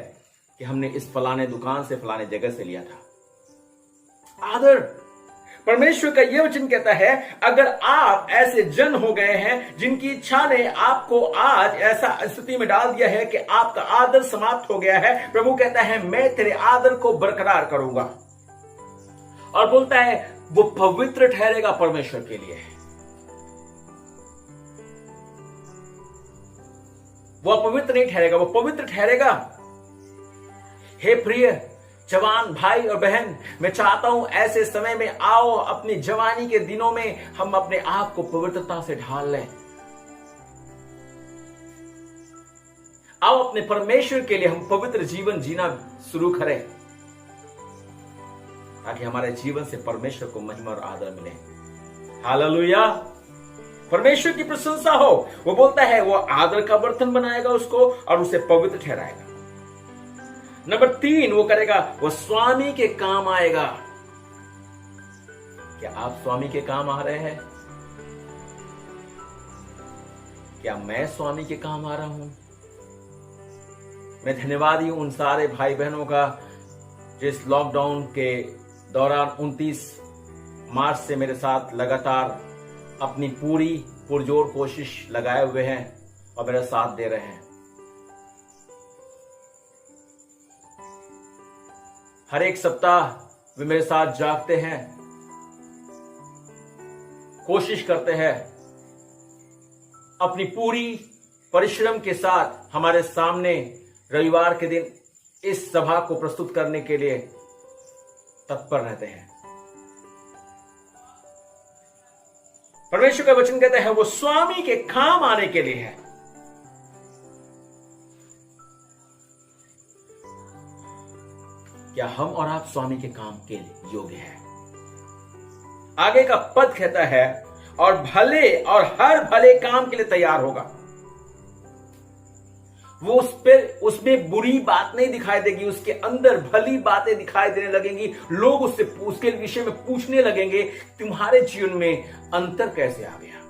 कि हमने इस फलाने दुकान से, फलाने जगह से लिया था। आदर। परमेश्वर का यह वचन कहता है अगर आप ऐसे जन हो गए हैं जिनकी इच्छा ने आपको आज ऐसा स्थिति में डाल दिया है कि आपका आदर समाप्त हो गया है, प्रभु कहता है मैं तेरे आदर को बरकरार करूंगा। और बोलता है वो पवित्र ठहरेगा परमेश्वर के लिए। वो अपवित्र नहीं ठहरेगा, वो पवित्र ठहरेगा। हे प्रिय जवान भाई और बहन, मैं चाहता हूं ऐसे समय में आओ, अपनी जवानी के दिनों में हम अपने आप को पवित्रता से ढाल लें। आओ अपने परमेश्वर के लिए हम पवित्र जीवन जीना शुरू करें, ताकि हमारे जीवन से परमेश्वर को महिमा और आदर मिले। हालेलुया, परमेश्वर की प्रशंसा हो। वो बोलता है वो आदर का बर्तन बनाएगा उसको और उसे पवित्र ठहराएगा। नंबर 3 वो करेगा, वो स्वामी के काम आएगा। क्या आप स्वामी के काम आ रहे हैं? क्या मैं स्वामी के काम आ रहा हूं? मैं धन्यवादी हूं उन सारे भाई बहनों का जिस लॉकडाउन के दौरान 29 मार्च से मेरे साथ लगातार अपनी पूरी पुरजोर कोशिश लगाए हुए हैं और मेरा साथ दे रहे हैं। हर एक सप्ताह वे मेरे साथ जागते हैं, कोशिश करते हैं, अपनी पूरी परिश्रम के साथ हमारे सामने रविवार के दिन इस सभा को प्रस्तुत करने के लिए तत्पर रहते हैं। परमेश्वर का वचन कहता है वो स्वामी के काम आने के लिए है। क्या हम और आप स्वामी के काम के योग्य हैं? आगे का पद कहता है और भले और हर भले काम के लिए तैयार होगा। वो उसमें बुरी बात नहीं दिखाई देगी, उसके अंदर भली बातें दिखाई देने लगेंगी। लोग उसके विषय में पूछने लगेंगे तुम्हारे जीवन में अंतर कैसे आ गया,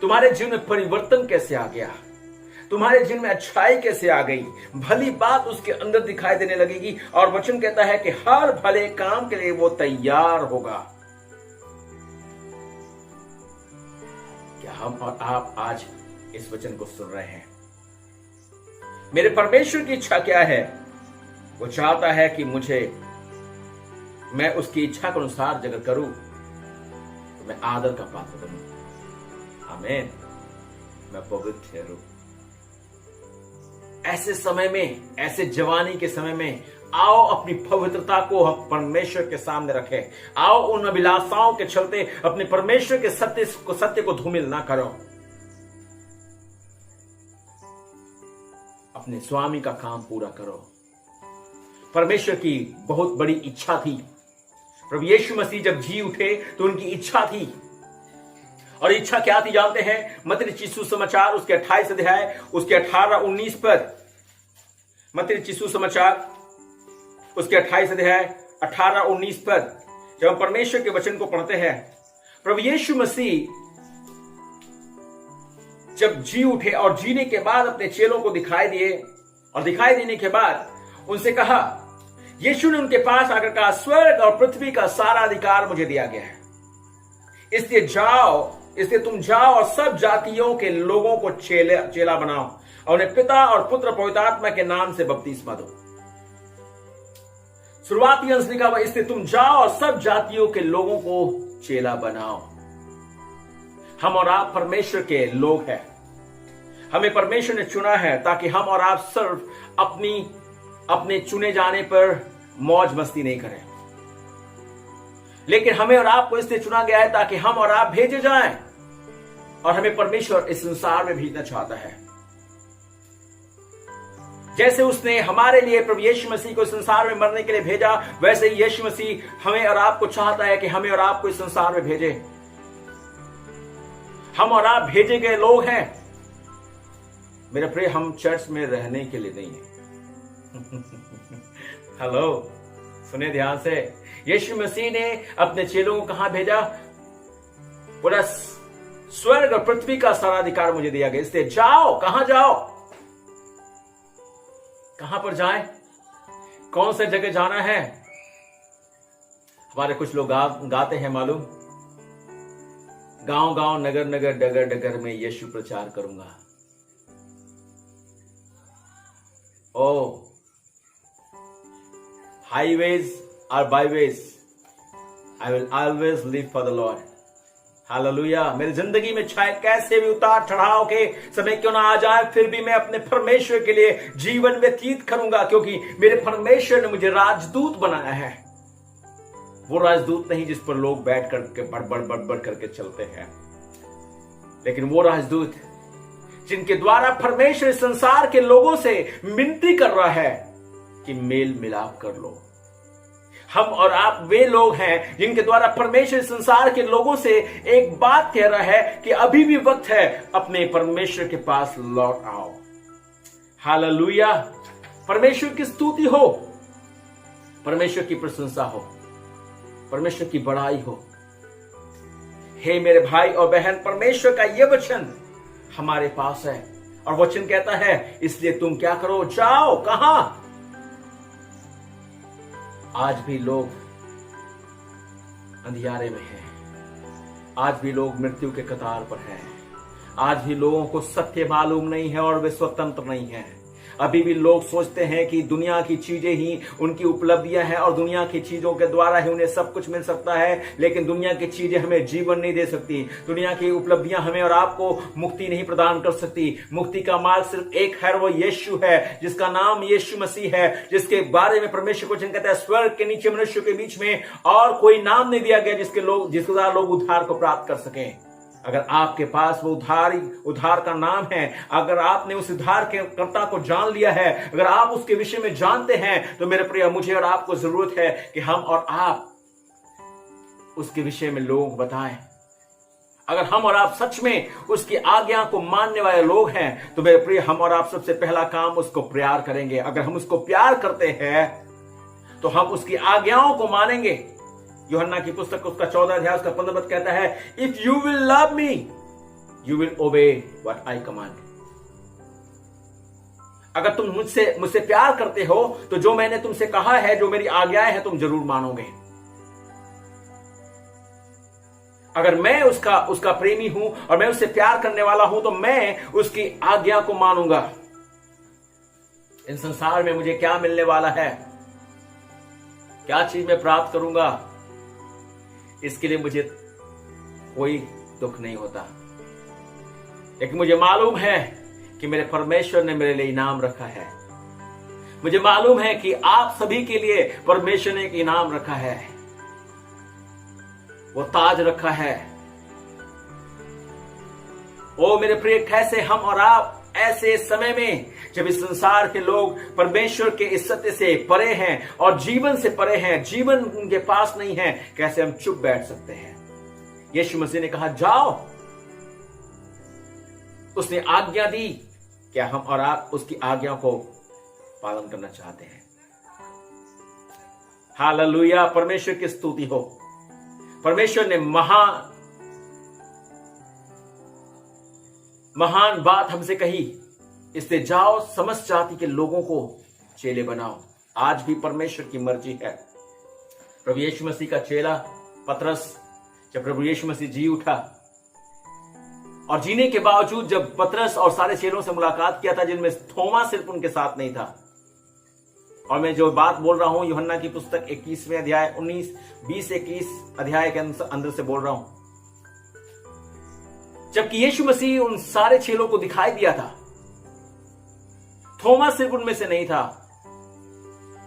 तुम्हारे जीवन में परिवर्तन कैसे आ गया, तुम्हारे जीवन में अच्छाई कैसे आ गई। भली बात उसके अंदर दिखाई देने लगेगी। और वचन कहता है कि हर भले काम के लिए वो तैयार होगा। क्या हम और आप आज इस वचन को सुन रहे हैं? मेरे परमेश्वर की इच्छा क्या है? वो चाहता है कि मैं उसकी इच्छा के अनुसार जगह करूं तो मैं आदर का पात्र बनूं। आमीन, मैं पवित्र ठहरूं। ऐसे समय में, ऐसे जवानी के समय में आओ अपनी पवित्रता को हम परमेश्वर के सामने रखें। आओ उन अभिलाषाओं के चलते अपने परमेश्वर के सत्य को धूमिल ना करो। अपने स्वामी का काम पूरा करो। परमेश्वर की बहुत बड़ी इच्छा थी। प्रभु यीशु मसीह जब जी उठे तो उनकी इच्छा थी, और इच्छा क्या थी जानते हैं? मत्ती रचित सुसमाचार उसके 28 अध्याय उसके 18-19 पद। मत्ती रचित सुसमाचार उसके 28 अध्याय 18-19 पद। जब हम परमेश्वर के वचन को पढ़ते हैं, प्रभु यीशु मसीह जब जी उठे और जीने के बाद अपने चेलों को दिखाई दिए, और दिखाई देने के बाद उनसे कहा, यीशु ने उनके पास आकर कहा, स्वर्ग और पृथ्वी का सारा अधिकार मुझे दिया गया है, इसलिए जाओ इसलिए तुम जाओ और सब जातियों के लोगों को चेला बनाओ और उन्हें पिता और पुत्र पवित्र आत्मा के नाम से बपतिस्मा दो। शुरुआती अंश लिखा हुआ, इसलिए तुम जाओ और सब जातियों के लोगों को चेला बनाओ। हम और आप परमेश्वर के लोग हैं। हमें परमेश्वर ने चुना है ताकि हम और आप सिर्फ अपने चुने जाने पर मौज मस्ती नहीं करें, लेकिन हमें और आपको इसलिए चुना गया है ताकि हम और आप भेजे जाएं, और हमें परमेश्वर इस संसार में भेजना चाहता है। जैसे उसने हमारे लिए प्रभु यीशु मसीह को इस संसार में मरने के लिए भेजा, वैसे ही यीशु मसीह हमें और आपको चाहता है कि हमें और आपको इस संसार में भेजे। हम और आप भेजे गए लोग हैं मेरे प्रिय। हम चर्च में रहने के लिए नहीं है। हेलो, सुने ध्यान से। यीशु मसीह ने अपने चेलों को कहां भेजा? पूरा स्वर्ग और पृथ्वी का सारा अधिकार मुझे दिया गया, इसलिए जाओ। कहां जाओ? कहां पर जाएं? कौन सा जगह जाना है? हमारे कुछ लोग गाते हैं, मालूम, गांव गांव नगर नगर डगर डगर में यीशु प्रचार करूंगा। ओ highways or byways, I will always live for the Lord. Hallelujah. मेरी जिंदगी में चाहे कैसे भी उतार चढ़ाव के समय क्यों ना आ जाए, फिर भी मैं अपने परमेश्वर के लिए जीवन व्यतीत करूंगा, क्योंकि मेरे परमेश्वर ने मुझे राजदूत बनाया है। वो राजदूत नहीं जिस पर लोग बैठ करके बड़ करके चलते हैं, लेकिन वो राजदूत जिनके द्वारा परमेश्वर संसार के लोगों से विनती कर रहा है कि मेल मिलाप कर लो। हम और आप वे लोग हैं जिनके द्वारा परमेश्वर संसार के लोगों से एक बात कह रहा है कि अभी भी वक्त है, अपने परमेश्वर के पास लौट आओ। हालेलुया। परमेश्वर की स्तुति हो, परमेश्वर की प्रशंसा हो, परमेश्वर की बड़ाई हो। हे मेरे भाई और बहन, परमेश्वर का यह वचन हमारे पास है, और वचन कहता है इसलिए तुम क्या करो? जाओ। कहां? आज भी लोग अंधियारे में हैं, आज भी लोग मृत्यु के कतार पर हैं, आज भी लोगों को सत्य मालूम नहीं है और वे स्वतंत्र नहीं हैं। अभी भी लोग सोचते हैं कि दुनिया की चीजें ही उनकी उपलब्धियां हैं और दुनिया की चीजों के द्वारा ही उन्हें सब कुछ मिल सकता है, लेकिन दुनिया की चीजें हमें जीवन नहीं दे सकती। दुनिया की उपलब्धियां हमें और आपको मुक्ति नहीं प्रदान कर सकती। मुक्ति का मार्ग सिर्फ एक है, वो यीशु है, जिसका नाम यीशु मसीह है, जिसके बारे में परमेश्वर वचन कहता है स्वर्ग के नीचे मनुष्य के बीच में और कोई नाम नहीं दिया गया जिसके द्वारा लोग उद्धार को प्राप्त कर सकें। अगर आपके पास वो उद्धार का नाम है, अगर आपने उस उद्धार के कर्ता को जान लिया है, अगर आप उसके विषय में जानते हैं, तो मेरे प्रिय, मुझे और आपको जरूरत है कि हम और आप उसके विषय में लोगों को बताएं। अगर हम और आप सच में उसकी आज्ञा को मानने वाले लोग हैं, तो मेरे प्रिय, हम और आप सबसे पहला काम उसको प्यार करेंगे। अगर हम उसको प्यार करते हैं तो हम उसकी आज्ञाओं को मानेंगे। यूहन्ना की पुस्तक उसका 14 अध्याय उसका 15 पद कहता है, if you will love me you will obey what I command. अगर तुम मुझसे प्यार करते हो तो जो मैंने तुमसे कहा है, जो मेरी आज्ञाएं हैं, तुम जरूर मानोगे। अगर मैं उसका प्रेमी हूं और मैं उससे प्यार करने वाला हूं, तो मैं उसकी आज्ञा को मानूंगा। इन संसार में मुझे क्या मिलने वाला है, क्या चीज मैं प्राप्त करूंगा, इसके लिए मुझे कोई दुख नहीं होता, लेकिन मुझे मालूम है कि मेरे परमेश्वर ने मेरे लिए इनाम रखा है। मुझे मालूम है कि आप सभी के लिए परमेश्वर ने एक इनाम रखा है, वो ताज रखा है। ओ मेरे प्रिय, कैसे हम और आप ऐसे समय में जब इस संसार के लोग परमेश्वर के इस सत्य से परे हैं और जीवन से परे हैं, जीवन उनके पास नहीं है, कैसे हम चुप बैठ सकते हैं? यीशु मसीह ने कहा जाओ, उसने आज्ञा दी। क्या हम और आप उसकी आज्ञा को पालन करना चाहते हैं? हालेलुया। परमेश्वर की स्तुति हो। परमेश्वर ने महान बात हमसे कही, इसलिए जाओ समस्त जाति के लोगों को चेले बनाओ। आज भी परमेश्वर की मर्जी है। प्रभु यीशु मसीह का चेला पतरस, जब प्रभु यीशु मसीह जी उठा, और जीने के बावजूद जब पतरस और सारे चेलों से मुलाकात किया था, जिनमें थोमा सिर्फ उनके साथ नहीं था। और मैं जो बात बोल रहा हूं यूहन्ना की पुस्तक 21वें अध्याय 19, 20, 21 अध्याय के अंदर से बोल रहा हूं। जबकि यीशु मसीह उन सारे चेलों को दिखाई दिया था, थोमा सिर्फ उनमें से नहीं था,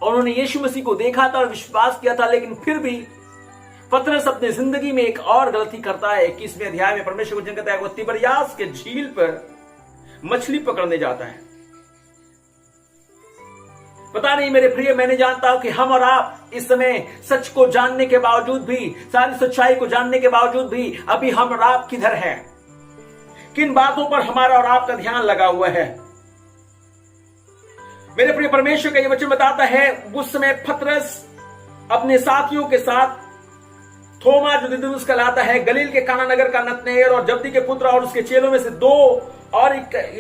और उन्होंने यीशु मसीह को देखा था और विश्वास किया था। लेकिन फिर भी पतरस अपनी जिंदगी में एक और गलती करता है। 21वें अध्याय में परमेश्वर को वचन कहता है, वो तिबरियास के झील पर मछली पकड़ने जाता है। पता नहीं मेरे प्रिय, मैंने जानता हूं कि हम और आप इस समय सच को जानने के बावजूद भी, सारी सच्चाई को जानने के बावजूद भी, अभी हम और आप किधर हैं, किन बातों पर हमारा और आपका ध्यान लगा हुआ है। मेरे प्रिय, परमेश्वर का यह वचन बताता है, उस समय पतरस अपने साथियों के साथ, थोमा जो दिदुमुस कहलाता है, गलील के काना नगर का नतनेर और जब्दी के पुत्र और उसके चेलों में से 2 और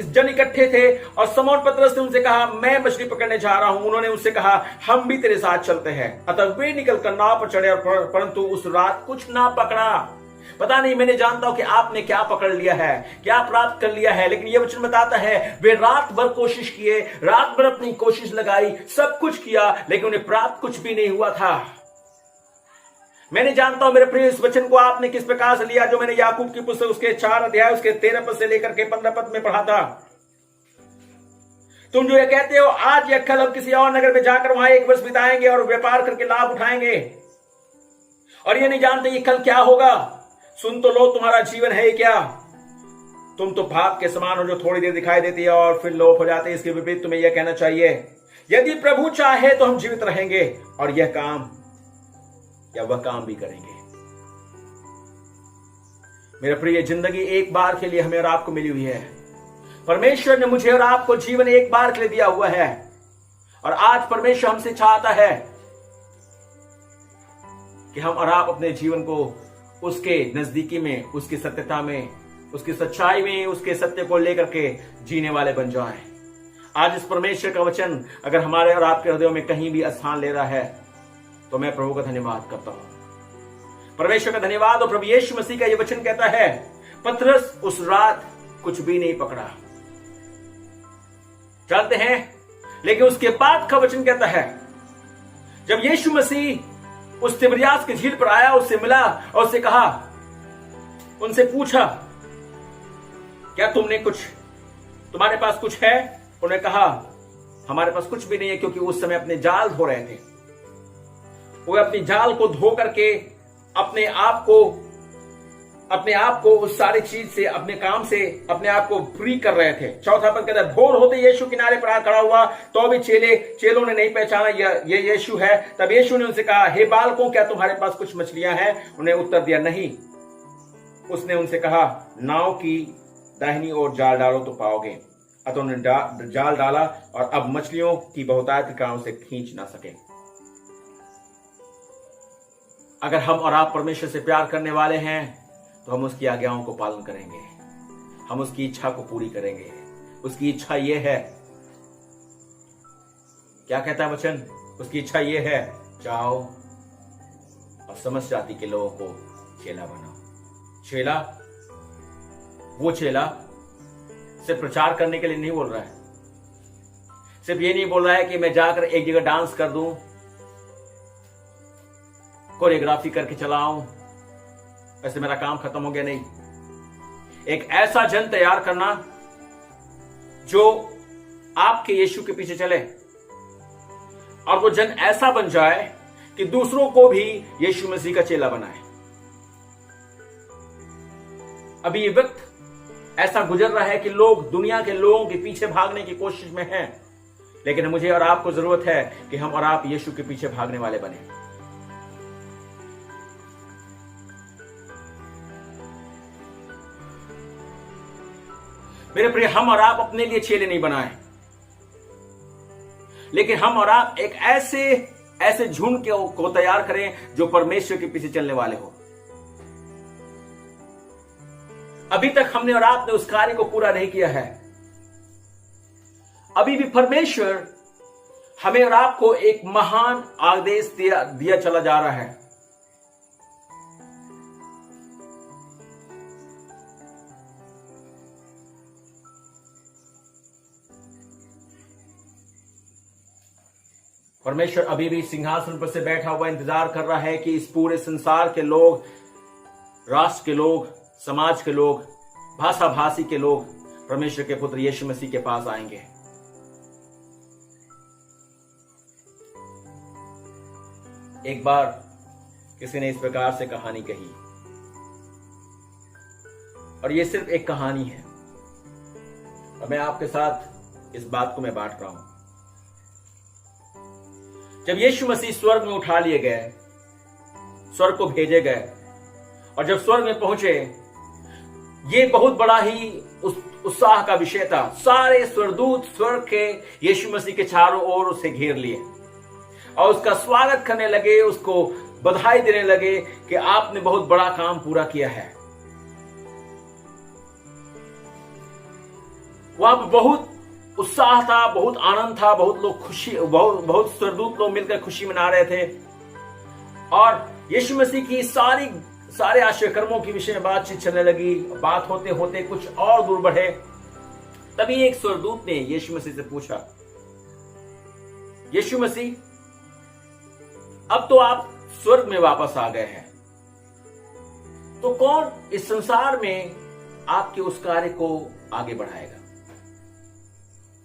जन इकट्ठे थे। और समौन पतरस ने उनसे कहा, मैं मछली पकड़ने जा रहा हूं। उन्होंने उससे कहा, हम भी तेरे साथ चलते हैं। अतः वे निकलकर नाव पर चढ़े, परंतु उस रात कुछ ना पकड़ा। पता नहीं, मैंने जानता हूं कि आपने क्या पकड़ लिया है, क्या प्राप्त कर लिया है, लेकिन यह वचन बताता है वे रात भर कोशिश किए, रात भर अपनी कोशिश लगाई, सब कुछ किया, लेकिन उन्हें प्राप्त कुछ भी नहीं हुआ था। मैंने जानता हूं मेरे प्रिय, इस वचन को आपने किस प्रकार से लिया, जो मैंने याकूब की पुस्तक उसके 4 अध्याय उसके 13 पद से लेकर के 15 पद में पढ़ा था। तुम जो ये कहते हो, आज या कल हम किसी और नगर में जाकर वहां 1 वर्ष बिताएंगे और व्यापार करके लाभ उठाएंगे, और ये नहीं जानते ये कल क्या होगा। सुन तो लो, तुम्हारा जीवन है क्या? तुम तो भाप के समान हो, जो थोड़ी देर दिखाई देती है और फिर लोप हो जाते हैं। इसके विपरीत तुम्हें यह कहना चाहिए, यदि प्रभु चाहे तो हम जीवित रहेंगे और यह काम या वह काम भी करेंगे। मेरे प्रिय, जिंदगी एक बार के लिए हमें और आपको मिली हुई है। परमेश्वर ने मुझे और आपको जीवन एक बार के लिए दिया हुआ है, और आज परमेश्वर हमसे चाहता है कि हम और आप अपने जीवन को उसके नजदीकी में, उसकी सत्यता में, उसकी सच्चाई में, उसके सत्य को लेकर के जीने वाले बन जाएं। आज इस परमेश्वर का वचन अगर हमारे और आपके हृदयों में कहीं भी स्थान ले रहा है, तो मैं प्रभु का धन्यवाद करता हूं। परमेश्वर का धन्यवाद। और प्रभु यीशु मसीह का यह वचन कहता है, पतरस उस रात कुछ भी नहीं पकड़ा। जानते हैं, लेकिन उसके बाद का वचन कहता है, जब यीशु मसीह उस तिबरियास की झील पर आया, उससे मिला और उससे कहा, उनसे पूछा, क्या तुम्हारे पास कुछ है? उन्होंने कहा, हमारे पास कुछ भी नहीं है, क्योंकि उस समय अपने जाल धो रहे थे। वो अपनी जाल को धो करके अपने आप को उस सारी चीज से, अपने काम से अपने आप को फ्री कर रहे थे। चौथा पद कहता है, भोर होते यीशु किनारे पर आ खड़ा हुआ, तो भी चेलों ने नहीं पहचाना ये यीशु है। तब यीशु ने उनसे कहा, हे बालकों, क्या तुम्हारे पास कुछ मछलियां हैं? उन्हें उत्तर दिया, नहीं। उसने उनसे कहा, नाव की दाहिनी ओर जाल डालो तो पाओगे। अतः उन्होंने जाल डाला और अब मछलियों की बहुतायत के कारण उसे खींच ना सके। अगर हम और आप परमेश्वर से प्यार करने वाले हैं, तो हम उसकी आज्ञाओं को पालन करेंगे, हम उसकी इच्छा को पूरी करेंगे। उसकी इच्छा यह है, क्या कहता है वचन? उसकी इच्छा यह है, जाओ और समस्त जाति के लोगों को चेला बनाओ। चेला, वो चेला सिर्फ प्रचार करने के लिए नहीं बोल रहा है, सिर्फ ये नहीं बोल रहा है कि मैं जाकर एक जगह डांस कर दूं, कोरियोग्राफी करके चलाऊं, ऐसे मेरा काम खत्म हो गया। नहीं, एक ऐसा जन तैयार करना जो आपके यीशु के पीछे चले, और वो जन ऐसा बन जाए कि दूसरों को भी यीशु मसीह का चेला बनाए। अभी ये वक्त ऐसा गुजर रहा है कि लोग दुनिया के लोगों के पीछे भागने की कोशिश में हैं, लेकिन मुझे और आपको जरूरत है कि हम और आप यीशु के पीछे भागने वाले बने। मेरे प्रिय, हम और आप अपने लिए चेले नहीं बनाए, लेकिन हम और आप एक ऐसे झुंड को तैयार करें जो परमेश्वर के पीछे चलने वाले हो। अभी तक हमने और आपने उस कार्य को पूरा नहीं किया है। अभी भी परमेश्वर हमें और आपको एक महान आदेश दिया चला जा रहा है। परमेश्वर अभी भी सिंहासन पर से बैठा हुआ इंतजार कर रहा है कि इस पूरे संसार के लोग, राष्ट्र के लोग, समाज के लोग, भाषा भाषी के लोग परमेश्वर के पुत्र यीशु मसीह के पास आएंगे। एक बार किसी ने इस प्रकार से कहानी कही, और यह सिर्फ एक कहानी है, और मैं आपके साथ इस बात को मैं बांट रहा हूं। जब यीशु मसीह स्वर्ग में उठा लिए गए, स्वर्ग को भेजे गए, और जब स्वर्ग में पहुंचे, ये बहुत बड़ा ही उत्साह का विषय था। सारे स्वर्गदूत स्वर्ग के यीशु मसीह के चारों ओर उसे घेर लिए और उसका स्वागत करने लगे, उसको बधाई देने लगे कि आपने बहुत बड़ा काम पूरा किया है। वहां पर बहुत उत्साह था, बहुत आनंद था, बहुत लोग खुशी, बहुत स्वर्गदूत लोग मिलकर खुशी मना रहे थे। और यीशु मसीह की सारे आश्चर्य कर्मों के विषय में बातचीत चलने लगी। बात होते होते कुछ और दूर बढ़े, तभी एक स्वर्गदूत ने यीशु मसीह से पूछा, यीशु मसीह, अब तो आप स्वर्ग में वापस आ गए हैं, तो कौन इस संसार में आपके उस कार्य को आगे बढ़ाएगा?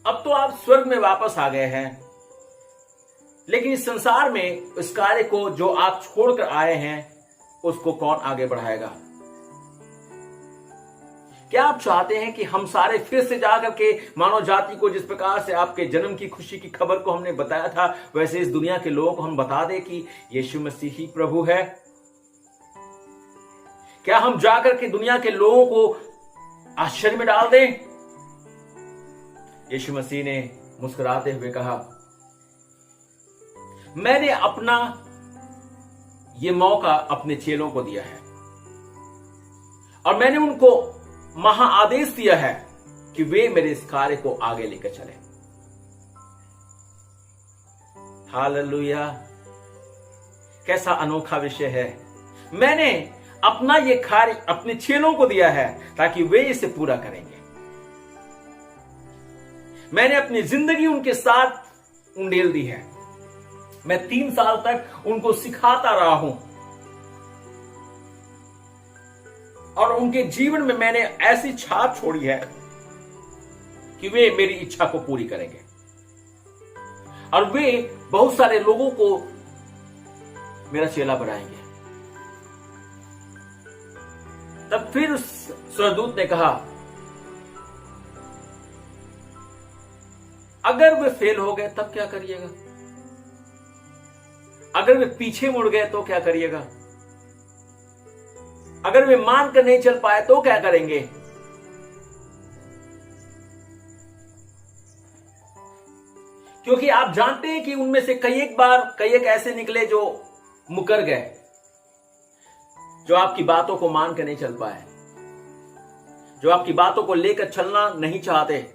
अब तो आप स्वर्ग में वापस आ गए हैं, लेकिन इस संसार में इस कार्य को जो आप छोड़कर आए हैं, उसको कौन आगे बढ़ाएगा? क्या आप चाहते हैं कि हम सारे फिर से जाकर के मानव जाति को, जिस प्रकार से आपके जन्म की खुशी की खबर को हमने बताया था, वैसे इस दुनिया के लोगों को हम बता दें कि यीशु मसीह ही प्रभु है? क्या हम जाकर के दुनिया के लोगों को आश्चर्य में डाल दें? यीशु मसीह ने मुस्कुराते हुए कहा, मैंने अपना ये मौका अपने चेलों को दिया है, और मैंने उनको महा आदेश दिया है कि वे मेरे इस कार्य को आगे लेकर चलें। हालेलुया! कैसा अनोखा विषय है। मैंने अपना ये कार्य अपने चेलों को दिया है ताकि वे इसे पूरा करेंगे। मैंने अपनी जिंदगी उनके साथ उंडेल दी है। मैं 3 साल तक उनको सिखाता रहा हूं, और उनके जीवन में मैंने ऐसी छाप छोड़ी है कि वे मेरी इच्छा को पूरी करेंगे, और वे बहुत सारे लोगों को मेरा चेला बनाएंगे। तब फिर उस स्वर्गदूत ने कहा, अगर वे फेल हो गए तब क्या करिएगा? अगर वे पीछे मुड़ गए तो क्या करिएगा? अगर वे मान कर नहीं चल पाए तो क्या करेंगे? क्योंकि आप जानते हैं कि उनमें से कई एक ऐसे निकले जो मुकर गए, जो आपकी बातों को मान कर नहीं चल पाए, जो आपकी बातों को लेकर चलना नहीं चाहते।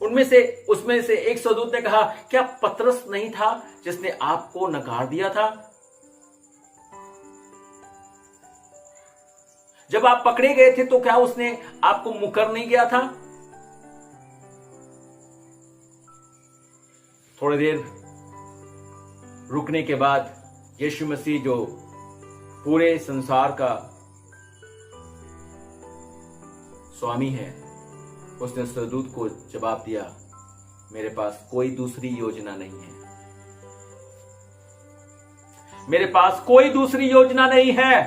उसमें से एक स्वर्गदूत ने कहा, क्या पतरस नहीं था जिसने आपको नकार दिया था? जब आप पकड़े गए थे तो क्या उसने आपको मुकर नहीं किया था? थोड़ी देर रुकने के बाद यीशु मसीह, जो पूरे संसार का स्वामी है, उसने स्वर्गदूत को जवाब दिया, मेरे पास कोई दूसरी योजना नहीं है। मेरे पास कोई दूसरी योजना नहीं है।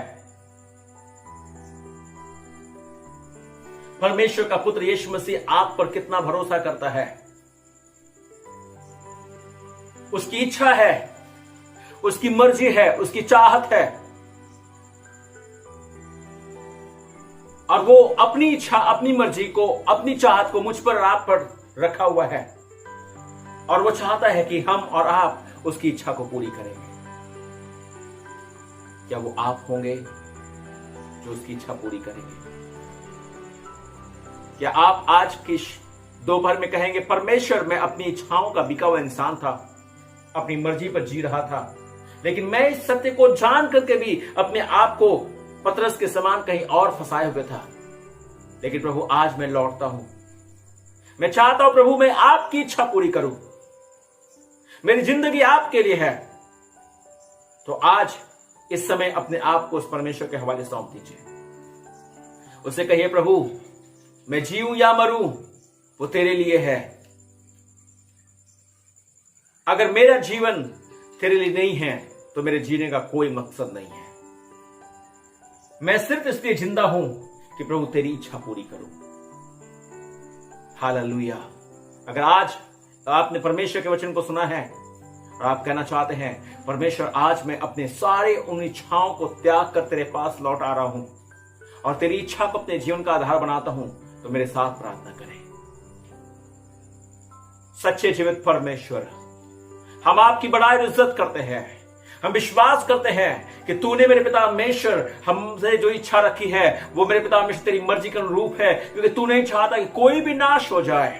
परमेश्वर का पुत्र यीशु मसीह आप पर कितना भरोसा करता है। उसकी इच्छा है, उसकी मर्जी है, उसकी चाहत है, और वो अपनी इच्छा, अपनी मर्जी को, अपनी चाहत को मुझ पर और आप पर रखा हुआ है, और वो चाहता है कि हम और आप उसकी इच्छा को पूरी करेंगे। क्या वो आप होंगे जो उसकी इच्छा पूरी करेंगे? क्या आप आज की दोपहर में कहेंगे, परमेश्वर, मैं अपनी इच्छाओं का बिका हुआ इंसान था, अपनी मर्जी पर जी रहा था, लेकिन मैं इस सत्य को जान करके भी अपने आप को पतरस के समान कहीं और फंसाए हुए था। लेकिन प्रभु, आज मैं लौटता हूं। मैं चाहता हूं प्रभु, मैं आपकी इच्छा पूरी करूं। मेरी जिंदगी आपके लिए है, तो आज इस समय अपने आप को उस परमेश्वर के हवाले सौंप दीजिए। उसे कहिए, प्रभु मैं जीऊं या मरूं वो तेरे लिए है। अगर मेरा जीवन तेरे लिए नहीं है तो मेरे जीने का कोई मकसद नहीं है। मैं सिर्फ इसलिए जिंदा हूं कि प्रभु तेरी इच्छा पूरी करूं। हालेलुया। अगर आज आपने परमेश्वर के वचन को सुना है और आप कहना चाहते हैं, परमेश्वर आज मैं अपने सारे उन इच्छाओं को त्याग कर तेरे पास लौट आ रहा हूं और तेरी इच्छा को अपने जीवन का आधार बनाता हूं, तो मेरे साथ प्रार्थना करें। सच्चे जीवित परमेश्वर, हम आपकी बड़ाई और इज्जत करते हैं। हम विश्वास करते हैं कि तूने मेरे पिता परमेश्वर हमसे जो इच्छा रखी है वो मेरे पिता परमेश्वर तेरी मर्जी के अनुरूप है, क्योंकि तू नहीं चाहता कि कोई भी नाश हो जाए।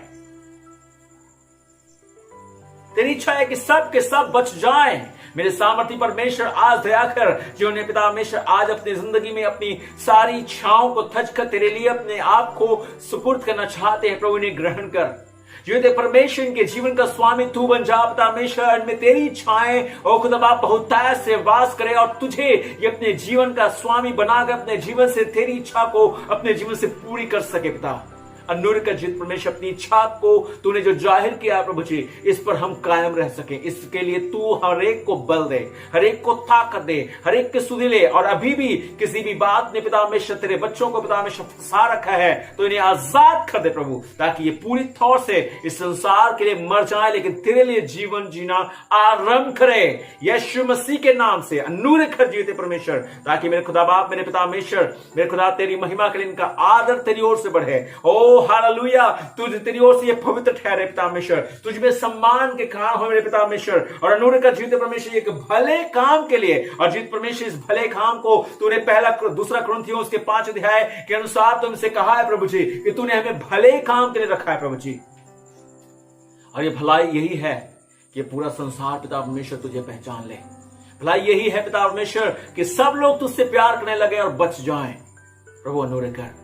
तेरी इच्छा है कि सब के सब बच जाएं। मेरे सामर्थी परमेश्वर, आज दया कर, जिन्होंने पिता परमेश्वर आज अपनी जिंदगी में अपनी सारी इच्छाओं को थज कर तेरे लिए अपने आप को सुपुर्द करना चाहते हैं, प्रभु इन्हें ग्रहण कर। जो परमेश्वर इनके जीवन का स्वामी तू बन जा पिता परमेश्वर, इनमें तेरी इच्छाएं और खुदा बाप बहुतायत से वास करे और तुझे ये अपने जीवन का स्वामी बनाकर अपने जीवन से तेरी इच्छा को अपने जीवन से पूरी कर सके। पिता अनुर का जीत परमेश्वर, अपनी इच्छा को तूने जो जाहिर किया प्रभु जी, इस पर हम कायम रह सके। इसके लिए तू हर एक को बल दे, हर एक को ताकत दे, हर एक के सुधि ले। और अभी भी किसी भी बात ने पिता परमेश्वर तेरे बच्चों को पिता परमेश्वर फंसा रखा है, तो इन्हें आजाद कर दे प्रभु, ताकि ये पूरी तौर से इस संसार के लिए मर जाए लेकिन तेरे लिए जीवन जीना आरंभ करे। यीशु मसीह के नाम से अनुर कर जीते परमेश्वर, ताकि मेरे खुदा बाप, मेरे पिता परमेश्वर, मेरे खुदा तेरी महिमा के लिए इनका आदर तेरी ओर से बढ़े। ओ हालेलुया, तुझ तेरी ओर से ये पवित्र ठहरे पिता परमेश्वर, तुझ में सम्मान के कारण हो मेरे पिता परमेश्वर। और अनुर का जीवित परमेश्वर एक भले काम के लिए, और जीवित परमेश्वर इस भले काम को तूने पहला दूसरा कुरिन्थियों उसके 5 अध्याय के अनुसार तुमसे कहा है प्रभु जी, कि तूने हमें भले काम के लिए रखा है प्रभु जी। और ये भलाई यही है कि पूरा संसार पिता परमेश्वर तुझे पहचान ले। भलाई यही है पिता परमेश्वर कि सब लोग तुझसे प्यार करने लगे और बच जाएं। प्रभु अनुर कर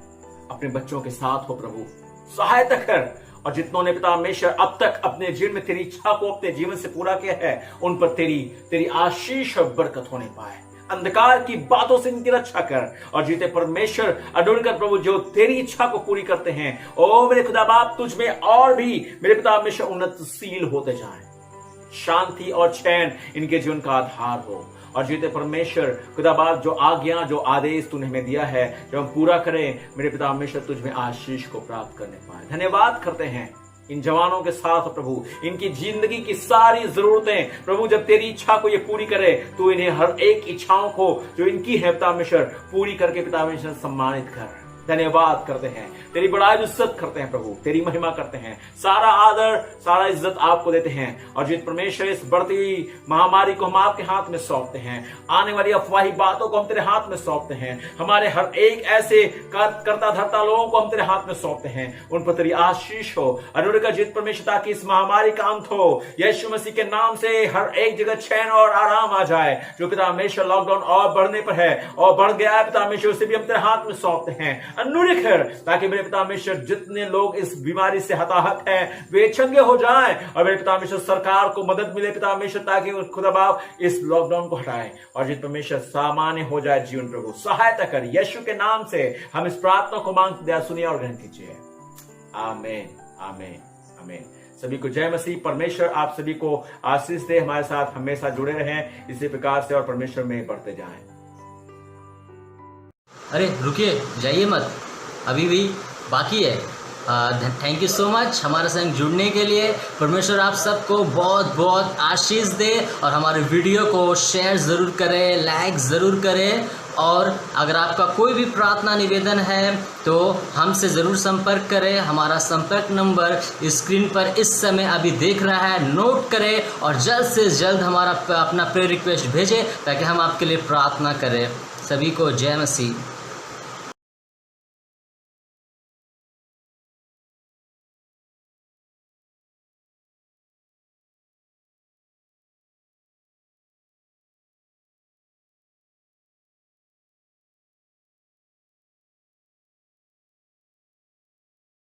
अपने बच्चों के साथ हो प्रभु, सहायता कर। और जितनों ने पिता परमेश्वर अब तक अपने जीवन में तेरी इच्छा को अपने जीवन से पूरा किया है, उन पर तेरी आशीष और बरकत होने पाए। अंधकार की बातों से इनकी रक्षा कर और जीते परमेश्वर अडोल कर प्रभु, जो तेरी इच्छा को पूरी करते हैं, ओ मेरे खुदा बाप, तुझ में और भी मेरे पिता परमेश्वर उन्नतशील होते जाएं। शांति और चैन इनके जीवन का आधार हो। और जीते परमेश्वर खुदा बाप, जो आज्ञा जो आदेश तूने हमें दिया है, जो हम पूरा करें मेरे पिता परमेश्वर, तुझ में आशीष को प्राप्त करने पाए। धन्यवाद करते हैं इन जवानों के साथ प्रभु, इनकी जिंदगी की सारी जरूरतें प्रभु जब तेरी इच्छा को ये पूरी करे, तो इन्हें हर एक इच्छाओं को जो इनकी है पिता परमेश्वर पूरी करके पिता परमेश्वर सम्मानित कर। धन्यवाद करते हैं, तेरी बड़ाई इज्जत करते हैं प्रभु, तेरी महिमा करते हैं। सारा आदर सारा इज्जत आपको देते हैं। और जित परमेश्वर इस बढ़ती महामारी को हम आपके हाथ में सौंपते हैं, आने वाली अफवाही बातों को हम तेरे हाथ में सौंपते हैं, हमारे हर एक ऐसे करता धरता लोगों को हम तेरे हाथ में सौंपते हैं, उन पर तेरी आशीष हो। अनुर का जित परमेश्वर, ताकि इस महामारी का अंत हो। यीशु मसीह के नाम से हर एक जगह चैन और आराम आ जाए। जो पिता परमेश्वर लॉकडाउन और बढ़ने पर है और बढ़ गया है पिता परमेश्वर, उसे भी हम तेरे हाथ में सौंपते हैं। अनुर कर, ताकि मेरे पिता परमेश्वर जितने लोग इस बीमारी से हताहत हैं वे चंगे हो जाएं, और मेरे पिता परमेश्वर सरकार को मदद मिले पिता परमेश्वर, ताकि खुदा बाप इस लॉकडाउन को हटाए और जित परमेश्वर सामान्य हो जाए जीवन। प्रभु सहायता कर, यीशु के नाम से हम इस प्रार्थना को मांगते हैं, सुनिए और ग्रहण कीजिए। आमीन आमीन आमीन। सभी को जय मसीह। परमेश्वर आप सभी को आशीष दे, हमारे साथ हमेशा जुड़े रहें इसी प्रकार से और परमेश्वर में बढ़ते जाएं। अरे रुकिए, जाइए मत, अभी भी बाकी है। थैंक यू सो मच हमारे संग जुड़ने के लिए। परमेश्वर आप सबको बहुत बहुत आशीष दे, और हमारे वीडियो को शेयर ज़रूर करें, लाइक ज़रूर करें। और अगर आपका कोई भी प्रार्थना निवेदन है तो हमसे ज़रूर संपर्क करें। हमारा संपर्क नंबर स्क्रीन पर इस समय अभी देख रहा है, नोट करें और जल्द से जल्द हमारा अपना प्रेयर रिक्वेस्ट भेजें, ताकि हम आपके लिए प्रार्थना करें। सभी को जय मसीह।